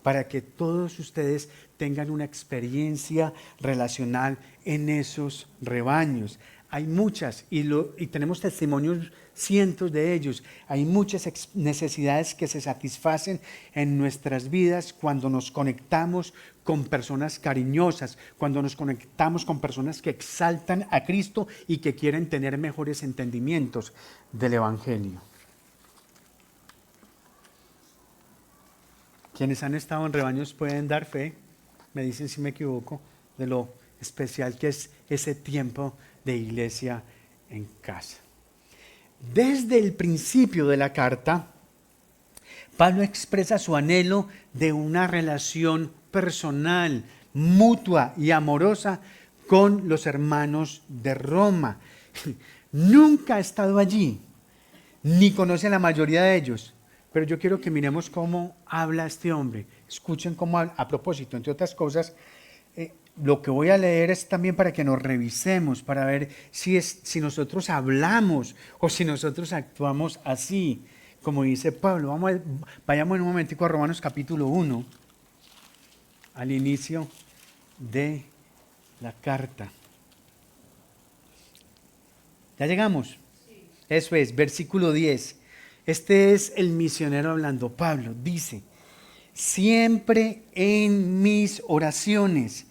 para que todos ustedes tengan una experiencia relacional en esos rebaños. Hay muchas, y tenemos testimonios, cientos de ellos. Hay muchas necesidades que se satisfacen en nuestras vidas cuando nos conectamos con personas cariñosas, cuando nos conectamos con personas que exaltan a Cristo y que quieren tener mejores entendimientos del Evangelio. Quienes han estado en rebaños pueden dar fe, me dicen si me equivoco, de lo especial que es ese tiempo de iglesia en casa. Desde el principio de la carta, Pablo expresa su anhelo de una relación personal, mutua y amorosa con los hermanos de Roma. Nunca ha estado allí, ni conoce a la mayoría de ellos. Pero yo quiero que miremos cómo habla este hombre. Escuchen cómo habla. A propósito, entre otras cosas, lo que voy a leer es también para que nos revisemos, para ver si nosotros hablamos o si nosotros actuamos así, como dice Pablo. Vayamos en un momentico a Romanos capítulo 1, al inicio de la carta. ¿Ya llegamos? Sí. Eso es, versículo 10. Este es el misionero hablando. Pablo dice: siempre en mis oraciones,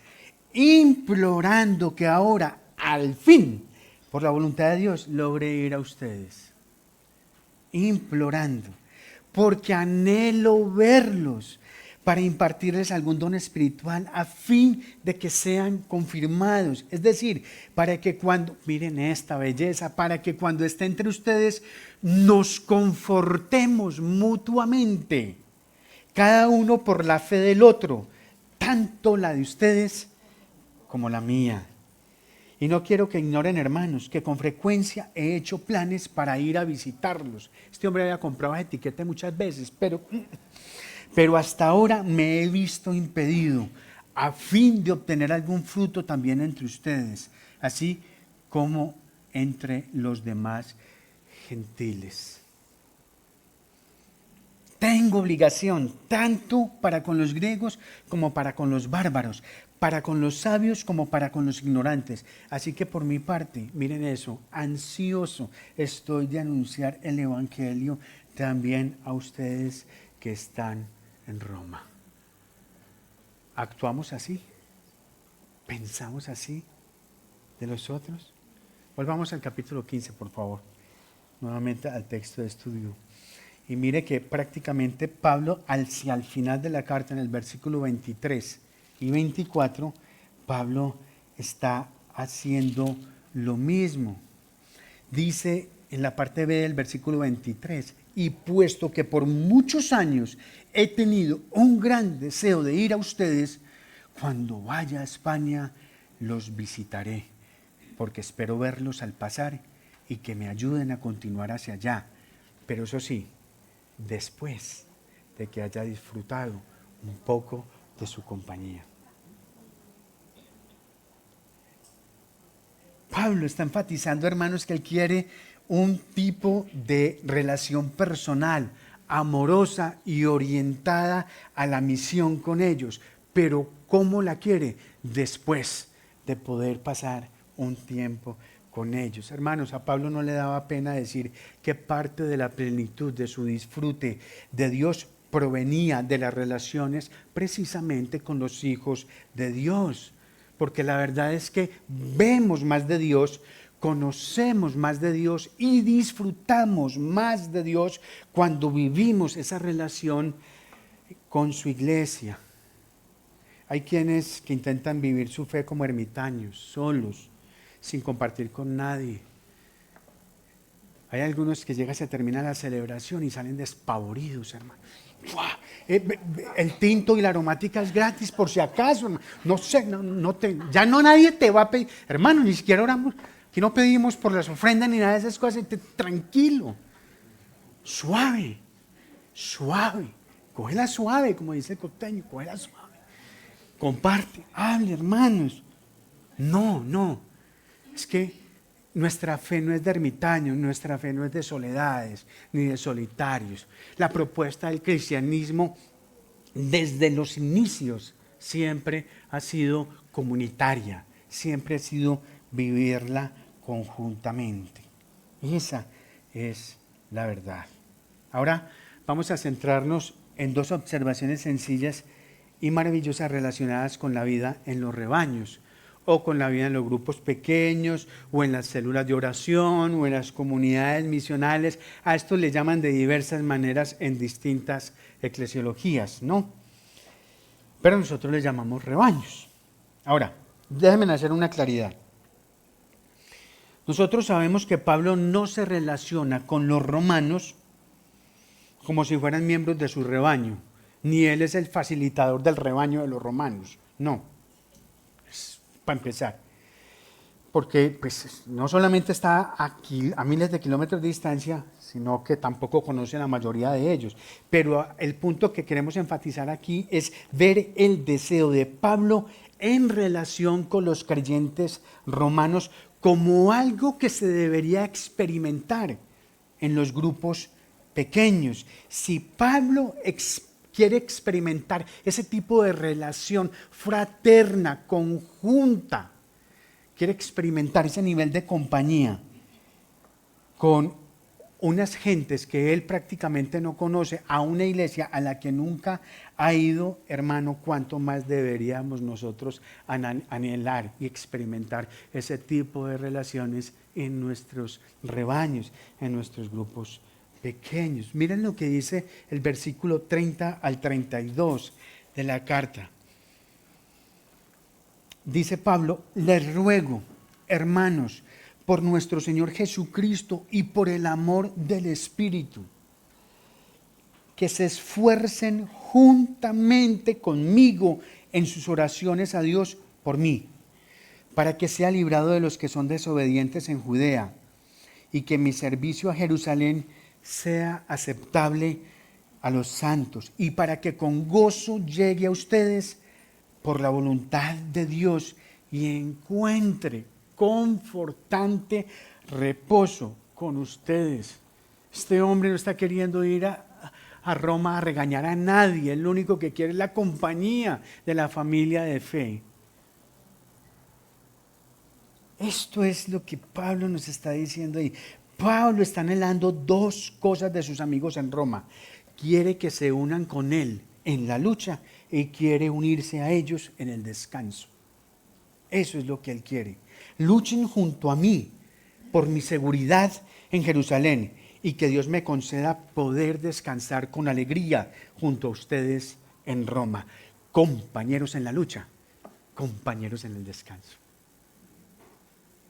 implorando que ahora, al fin, por la voluntad de Dios, logre ir a ustedes. Implorando, porque anhelo verlos para impartirles algún don espiritual a fin de que sean confirmados. Es decir, para que cuando, miren esta belleza, para que cuando esté entre ustedes nos confortemos mutuamente, cada uno por la fe del otro, tanto la de ustedes como la mía. Y no quiero que ignoren, hermanos, que con frecuencia he hecho planes para ir a visitarlos. Este hombre había comprado etiqueta muchas veces, pero hasta ahora me he visto impedido a fin de obtener algún fruto también entre ustedes, así como entre los demás gentiles. Tengo tengo obligación, tanto para con los griegos como para con los bárbaros, para con los sabios como para con los ignorantes. Así que por mi parte, miren eso, ansioso estoy de anunciar el Evangelio también a ustedes que están en Roma. ¿Actuamos así? ¿Pensamos así de los otros? Volvamos al capítulo 15, por favor. Nuevamente al texto de estudio. Y mire que prácticamente Pablo, hacia el final de la carta, en el versículo 23 y 24, Pablo está haciendo lo mismo. Dice en la parte B del versículo 23, y puesto que por muchos años he tenido un gran deseo de ir a ustedes, cuando vaya a España los visitaré, porque espero verlos al pasar y que me ayuden a continuar hacia allá. Pero eso sí, después de que haya disfrutado un poco de su compañía. Pablo está enfatizando, hermanos, que él quiere un tipo de relación personal, amorosa y orientada a la misión con ellos. Pero ¿cómo la quiere? Después de poder pasar un tiempo con ellos. Hermanos, a Pablo no le daba pena decir que parte de la plenitud de su disfrute de Dios provenía de las relaciones precisamente con los hijos de Dios. Porque la verdad es que vemos más de Dios, conocemos más de Dios y disfrutamos más de Dios cuando vivimos esa relación con su iglesia. Hay quienes que intentan vivir su fe como ermitaños, solos, sin compartir con nadie. Hay algunos que llegan, se termina la celebración y salen despavoridos, hermano. El tinto y la aromática es gratis por si acaso, hermano. No sé, ya no nadie te va a pedir. Hermano, ni siquiera oramos, aquí no pedimos por las ofrendas ni nada de esas cosas. Tranquilo, suave, suave. Cógela suave, como dice el costeño, cógela suave. Comparte, hable, hermanos. No. Es que nuestra fe no es de ermitaños, nuestra fe no es de soledades ni de solitarios. La propuesta del cristianismo desde los inicios siempre ha sido comunitaria, siempre ha sido vivirla conjuntamente. Esa es la verdad. Ahora vamos a centrarnos en dos observaciones sencillas y maravillosas relacionadas con la vida en los rebaños, o con la vida en los grupos pequeños, o en las células de oración, o en las comunidades misionales. A esto le llaman de diversas maneras en distintas eclesiologías, ¿no? Pero nosotros le llamamos rebaños. Ahora, déjenme hacer una claridad. Nosotros sabemos que Pablo no se relaciona con los romanos como si fueran miembros de su rebaño, ni él es el facilitador del rebaño de los romanos, no. Para empezar, porque pues no solamente está aquí a miles de kilómetros de distancia, sino que tampoco conoce la mayoría de ellos. Pero el punto que queremos enfatizar aquí es ver el deseo de Pablo en relación con los creyentes romanos como algo que se debería experimentar en los grupos pequeños. Si Pablo quiere experimentar ese tipo de relación fraterna, conjunta, quiere experimentar ese nivel de compañía con unas gentes que él prácticamente no conoce, a una iglesia a la que nunca ha ido, hermano, cuánto más deberíamos nosotros anhelar y experimentar ese tipo de relaciones en nuestros rebaños, en nuestros grupos pequeños. Miren lo que dice el versículo 30 al 32 de la carta. Dice Pablo: les ruego, hermanos, por nuestro Señor Jesucristo y por el amor del Espíritu, que se esfuercen juntamente conmigo en sus oraciones a Dios por mí, para que sea librado de los que son desobedientes en Judea, y que mi servicio a Jerusalén sea aceptable a los santos, y para que con gozo llegue a ustedes por la voluntad de Dios y encuentre confortante reposo con ustedes. Este hombre no está queriendo ir a Roma a regañar a nadie. Él lo único que quiere es la compañía de la familia de fe. Esto es lo que Pablo nos está diciendo ahí. Pablo está anhelando dos cosas de sus amigos en Roma. Quiere que se unan con él en la lucha y quiere unirse a ellos en el descanso. Eso es lo que él quiere. Luchen junto a mí por mi seguridad en Jerusalén y que Dios me conceda poder descansar con alegría junto a ustedes en Roma. Compañeros en la lucha, compañeros en el descanso.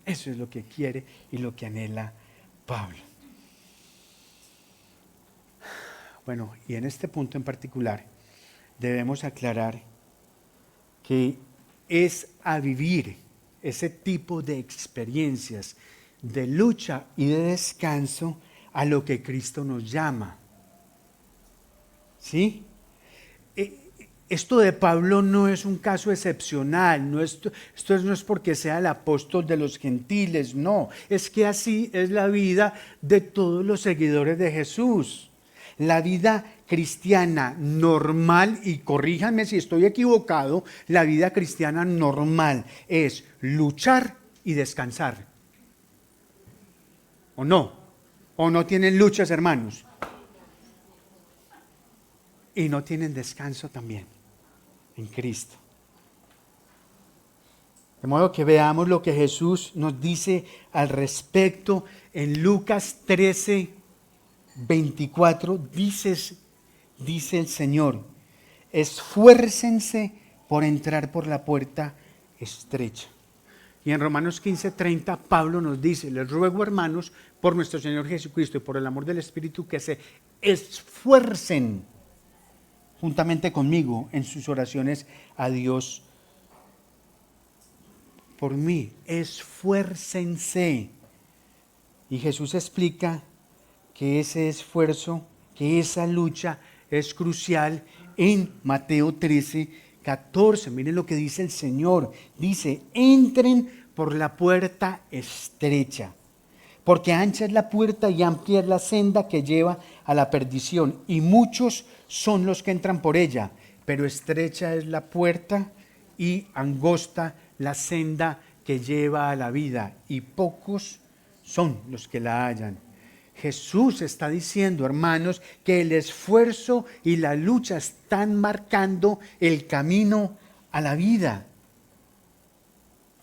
Eso es lo que quiere y lo que anhela Pablo. Bueno, y en este punto en particular debemos aclarar que es a vivir ese tipo de experiencias de lucha y de descanso a lo que Cristo nos llama. ¿Sí? Esto de Pablo no es un caso excepcional, esto no es porque sea el apóstol de los gentiles, no, es que así es la vida de todos los seguidores de Jesús. La vida cristiana normal, y corríjanme si estoy equivocado, la vida cristiana normal es luchar y descansar. ¿O no? ¿O no tienen luchas, hermanos? Y no tienen descanso también en Cristo. De modo que veamos lo que Jesús nos dice al respecto en Lucas 13, 24. Dice el Señor: esfuércense por entrar por la puerta estrecha. Y en Romanos 15:30 Pablo nos dice: les ruego, hermanos, por nuestro Señor Jesucristo y por el amor del Espíritu, que se esfuercen juntamente conmigo en sus oraciones a Dios por mí. Esfuércense. Y Jesús explica que ese esfuerzo, que esa lucha es crucial en Mateo 13:14. Miren lo que dice el Señor. Dice: entren por la puerta estrecha, porque ancha es la puerta y amplia es la senda que lleva a la perdición, y muchos son los que entran por ella, pero estrecha es la puerta y angosta la senda que lleva a la vida, y pocos son los que la hallan. Jesús está diciendo, hermanos, que el esfuerzo y la lucha están marcando el camino a la vida.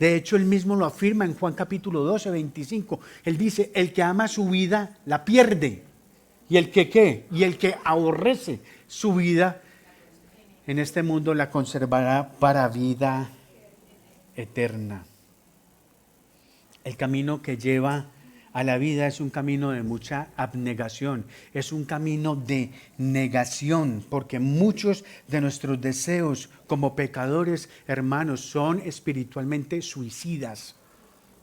De hecho, él mismo lo afirma en Juan capítulo 12, 25. Él dice: el que ama su vida la pierde. Y el que ¿qué? Y el que aborrece su vida en este mundo la conservará para vida eterna. El camino que lleva a la vida es un camino de mucha abnegación, es un camino de negación, porque muchos de nuestros deseos como pecadores, hermanos, son espiritualmente suicidas,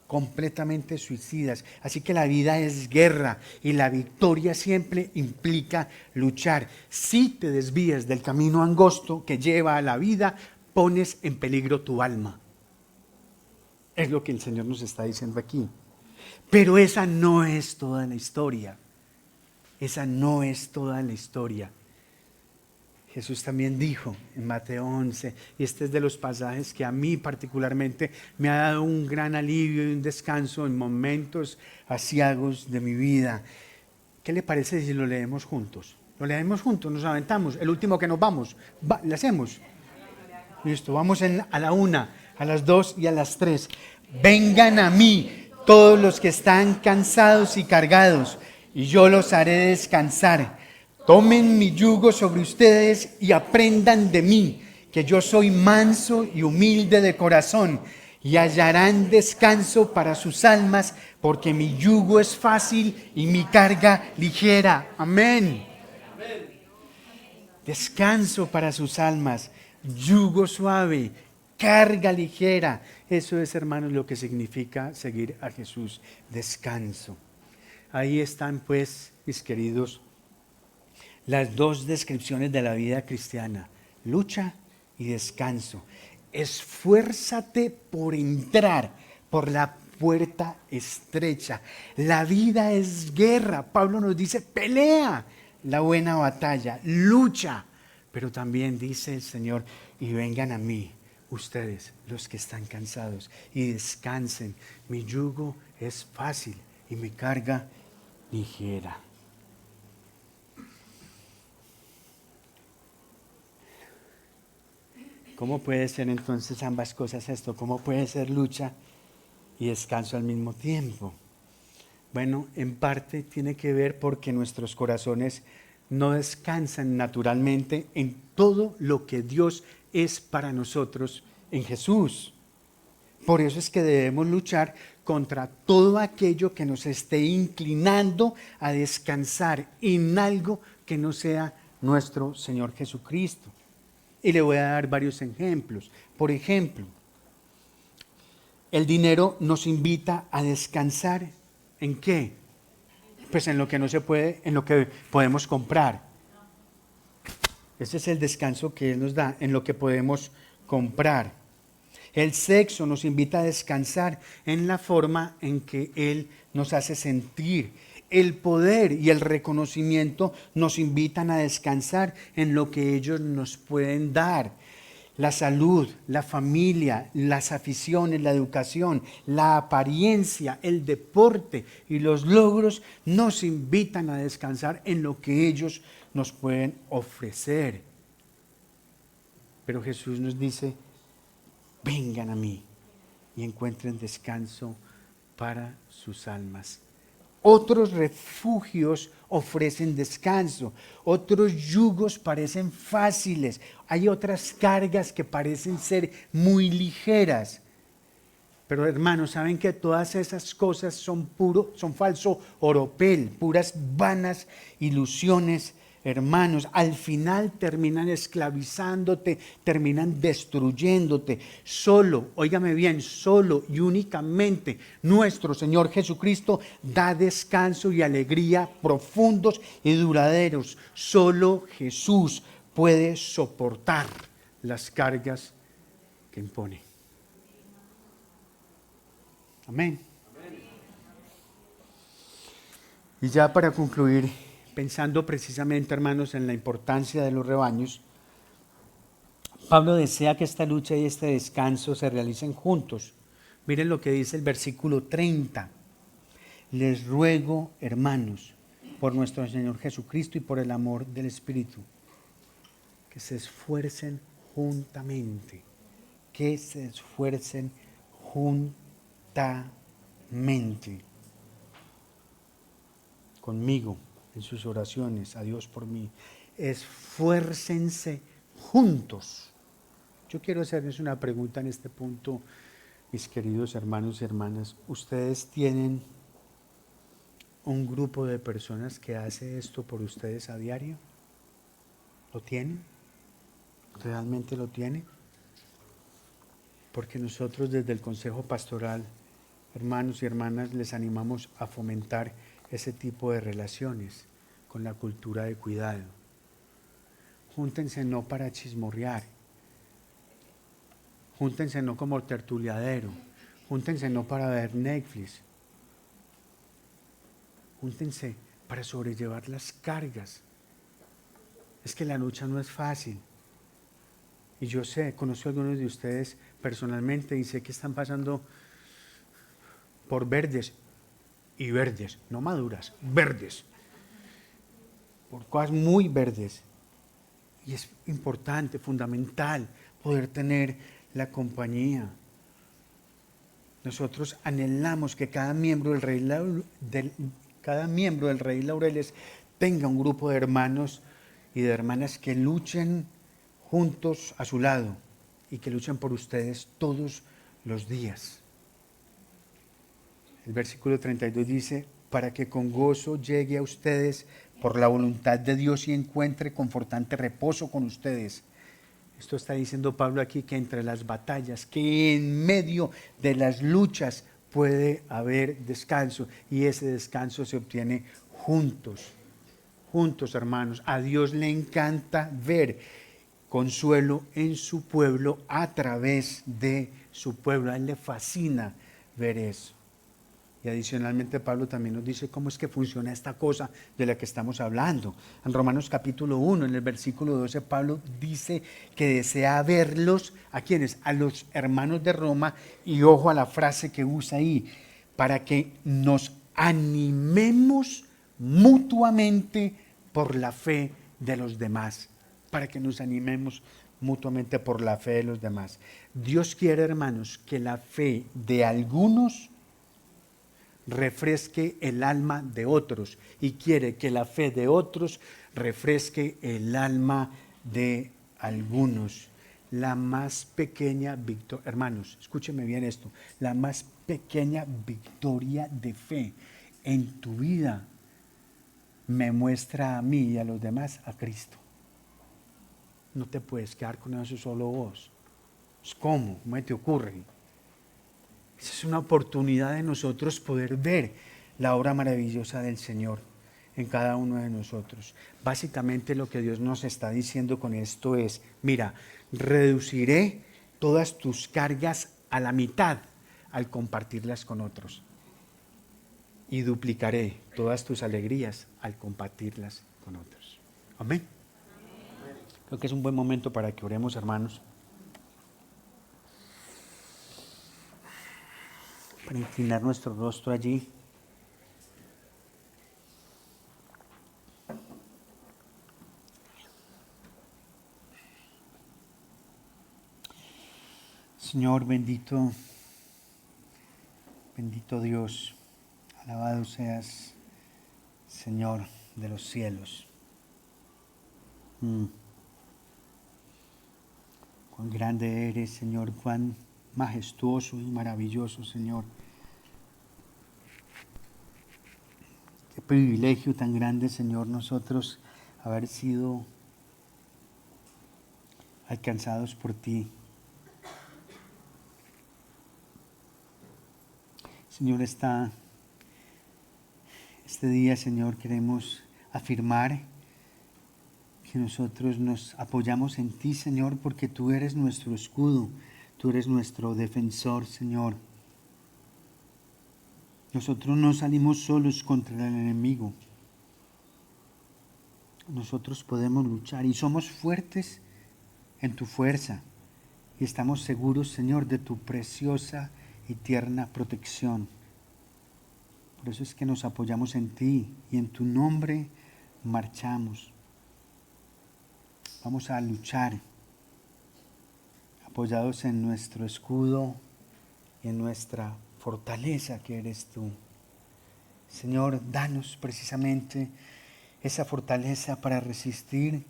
completamente suicidas. Así que la vida es guerra y la victoria siempre implica luchar. Si te desvías del camino angosto que lleva a la vida, pones en peligro tu alma. Es lo que el Señor nos está diciendo aquí. Pero esa no es toda la historia. Esa no es toda la historia. Jesús también dijo en Mateo 11, y este es de los pasajes que a mí particularmente me ha dado un gran alivio y un descanso en momentos aciagos de mi vida. ¿Qué le parece si lo leemos juntos? Lo leemos juntos, nos aventamos, el último que nos vamos, ¿le hacemos? Listo, vamos a la 1, a las 2 y a las 3. Vengan a mí todos los que están cansados y cargados, y yo los haré descansar. Tomen mi yugo sobre ustedes y aprendan de mí, que yo soy manso y humilde de corazón, y hallarán descanso para sus almas, porque mi yugo es fácil y mi carga ligera. Amén. Descanso para sus almas, yugo suave, carga ligera. Eso es, hermanos, lo que significa seguir a Jesús. Descanso. Ahí están, pues, mis queridos, las dos descripciones de la vida cristiana: lucha y descanso. Esfuérzate por entrar por la puerta estrecha. La vida es guerra. Pablo nos dice: pelea. la buena batalla, lucha. Pero también dice el Señor, y vengan a mí, ustedes, los que están cansados, y descansen. Mi yugo es fácil y mi carga ligera. ¿Cómo puede ser entonces ambas cosas esto? ¿Cómo puede ser lucha y descanso al mismo tiempo? Bueno, en parte tiene que ver porque nuestros corazones no descansan naturalmente en todo lo que Dios es para nosotros en Jesús. Por eso es que debemos luchar contra todo aquello que nos esté inclinando a descansar en algo que no sea nuestro Señor Jesucristo. Y le voy a dar varios ejemplos. Por ejemplo, el dinero nos invita a descansar. ¿En qué? Pues en lo que no se puede, en lo que podemos comprar. Ese es el descanso que Él nos da, en lo que podemos comprar. El sexo nos invita a descansar en la forma en que Él nos hace sentir. El poder y el reconocimiento nos invitan a descansar en lo que ellos nos pueden dar. La salud, la familia, las aficiones, la educación, la apariencia, el deporte y los logros nos invitan a descansar en lo que ellos nos pueden ofrecer. Pero Jesús nos dice, vengan a mí y encuentren descanso para sus almas. Otros refugios ofrecen descanso, otros yugos parecen fáciles, hay otras cargas que parecen ser muy ligeras. Pero hermanos, ¿saben que todas esas cosas son falso oropel, puras vanas ilusiones? Hermanos, al final terminan esclavizándote, terminan destruyéndote. Solo, óigame bien, solo y únicamente nuestro Señor Jesucristo da descanso y alegría profundos y duraderos. Solo Jesús puede soportar las cargas que impone. Amén. Y ya para concluir, pensando precisamente, hermanos, en la importancia de los rebaños, Pablo desea que esta lucha y este descanso se realicen juntos. Miren lo que dice el versículo 30. Les ruego, hermanos, por nuestro Señor Jesucristo y por el amor del Espíritu, que se esfuercen juntamente, que se esfuercen juntamente conmigo en sus oraciones a Dios por mí. Esfuércense juntos. Yo quiero hacerles una pregunta en este punto, mis queridos hermanos y hermanas. ¿Ustedes tienen un grupo de personas que hace esto por ustedes a diario? ¿Lo tienen? ¿Realmente lo tienen? Porque nosotros desde el Consejo Pastoral, hermanos y hermanas, les animamos a fomentar ese tipo de relaciones con la cultura de cuidado. Júntense no para chismorrear, júntense no como tertuliadero, júntense no para ver Netflix, júntense para sobrellevar las cargas. Es que la lucha no es fácil. Y yo sé, conozco a algunos de ustedes personalmente y sé que están pasando por verdes y verdes, no maduras, verdes, por cosas muy verdes. Y es importante, fundamental, poder tener la compañía. Nosotros anhelamos que cada miembro del Rey Laureles tenga un grupo de hermanos y de hermanas que luchen juntos a su lado y que luchen por ustedes todos los días. El versículo 32 dice, para que con gozo llegue a ustedes por la voluntad de Dios y encuentre confortante reposo con ustedes. Esto está diciendo Pablo aquí, que entre las batallas, que en medio de las luchas puede haber descanso, y ese descanso se obtiene juntos, hermanos. A Dios le encanta ver consuelo en su pueblo a través de su pueblo. A Él le fascina ver eso. Y adicionalmente Pablo también nos dice cómo es que funciona esta cosa de la que estamos hablando. En Romanos capítulo 1, en el versículo 12, Pablo dice que desea verlos, ¿a quiénes? A los hermanos de Roma, y ojo a la frase que usa ahí, para que nos animemos mutuamente por la fe de los demás, para que nos animemos mutuamente por la fe de los demás. Dios quiere, hermanos, que la fe de algunos refresque el alma de otros y quiere que la fe de otros refresque el alma de algunos. La más pequeña victoria, hermanos, escúcheme bien esto, la más pequeña victoria de fe en tu vida me muestra a mí y a los demás a Cristo. No te puedes quedar con eso solo vos. ¿Cómo? ¿Cómo te ocurre? Esa es una oportunidad de nosotros poder ver la obra maravillosa del Señor en cada uno de nosotros. Básicamente lo que Dios nos está diciendo con esto es, mira, reduciré todas tus cargas a la mitad al compartirlas con otros. Y duplicaré todas tus alegrías al compartirlas con otros. Amén. Creo que es un buen momento para que oremos, hermanos. Para inclinar nuestro rostro allí. Señor, bendito Dios, alabado seas, Señor de los cielos. Cuán grande eres, Señor, cuán majestuoso y maravilloso, Señor. Qué privilegio tan grande, Señor, nosotros haber sido alcanzados por ti. Señor, este día, Señor, queremos afirmar que nosotros nos apoyamos en ti, Señor, porque tú eres nuestro escudo, tú eres nuestro defensor, Señor. Nosotros no salimos solos contra el enemigo. Nosotros podemos luchar y somos fuertes en tu fuerza y estamos seguros, Señor, de tu preciosa y tierna protección. Por eso es que nos apoyamos en ti y en tu nombre marchamos. Vamos a luchar apoyados en nuestro escudo y en nuestra fortaleza que eres tú. Señor, danos precisamente esa fortaleza para resistir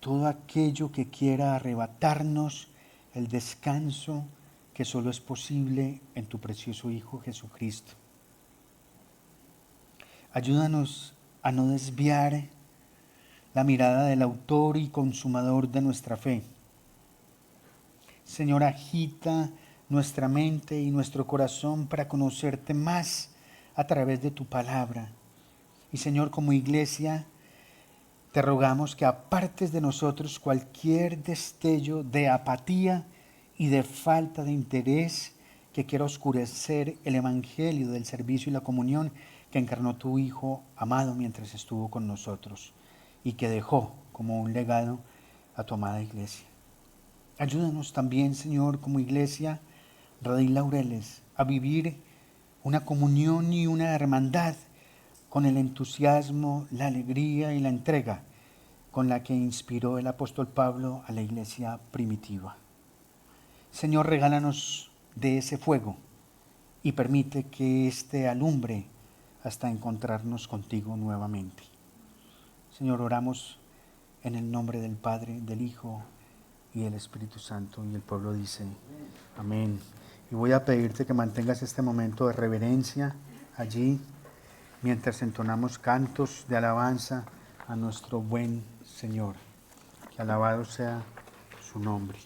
todo aquello que quiera arrebatarnos el descanso que solo es posible en tu precioso Hijo Jesucristo. Ayúdanos a no desviar la mirada del autor y consumador de nuestra fe. Señor, agita nuestra mente y nuestro corazón para conocerte más a través de tu palabra. Y Señor, como iglesia, te rogamos que apartes de nosotros cualquier destello de apatía y de falta de interés que quiera oscurecer el evangelio del servicio y la comunión que encarnó tu Hijo amado mientras estuvo con nosotros y que dejó como un legado a tu amada iglesia. Ayúdanos también, Señor, como iglesia Redil Laureles, a vivir una comunión y una hermandad con el entusiasmo, la alegría y la entrega con la que inspiró el apóstol Pablo a la iglesia primitiva. Señor, regálanos de ese fuego y permite que éste alumbre hasta encontrarnos contigo nuevamente. Señor, oramos en el nombre del Padre, del Hijo y del Espíritu Santo. Y el pueblo dice, amén. Y voy a pedirte que mantengas este momento de reverencia allí, mientras entonamos cantos de alabanza a nuestro buen Señor. Que alabado sea su nombre.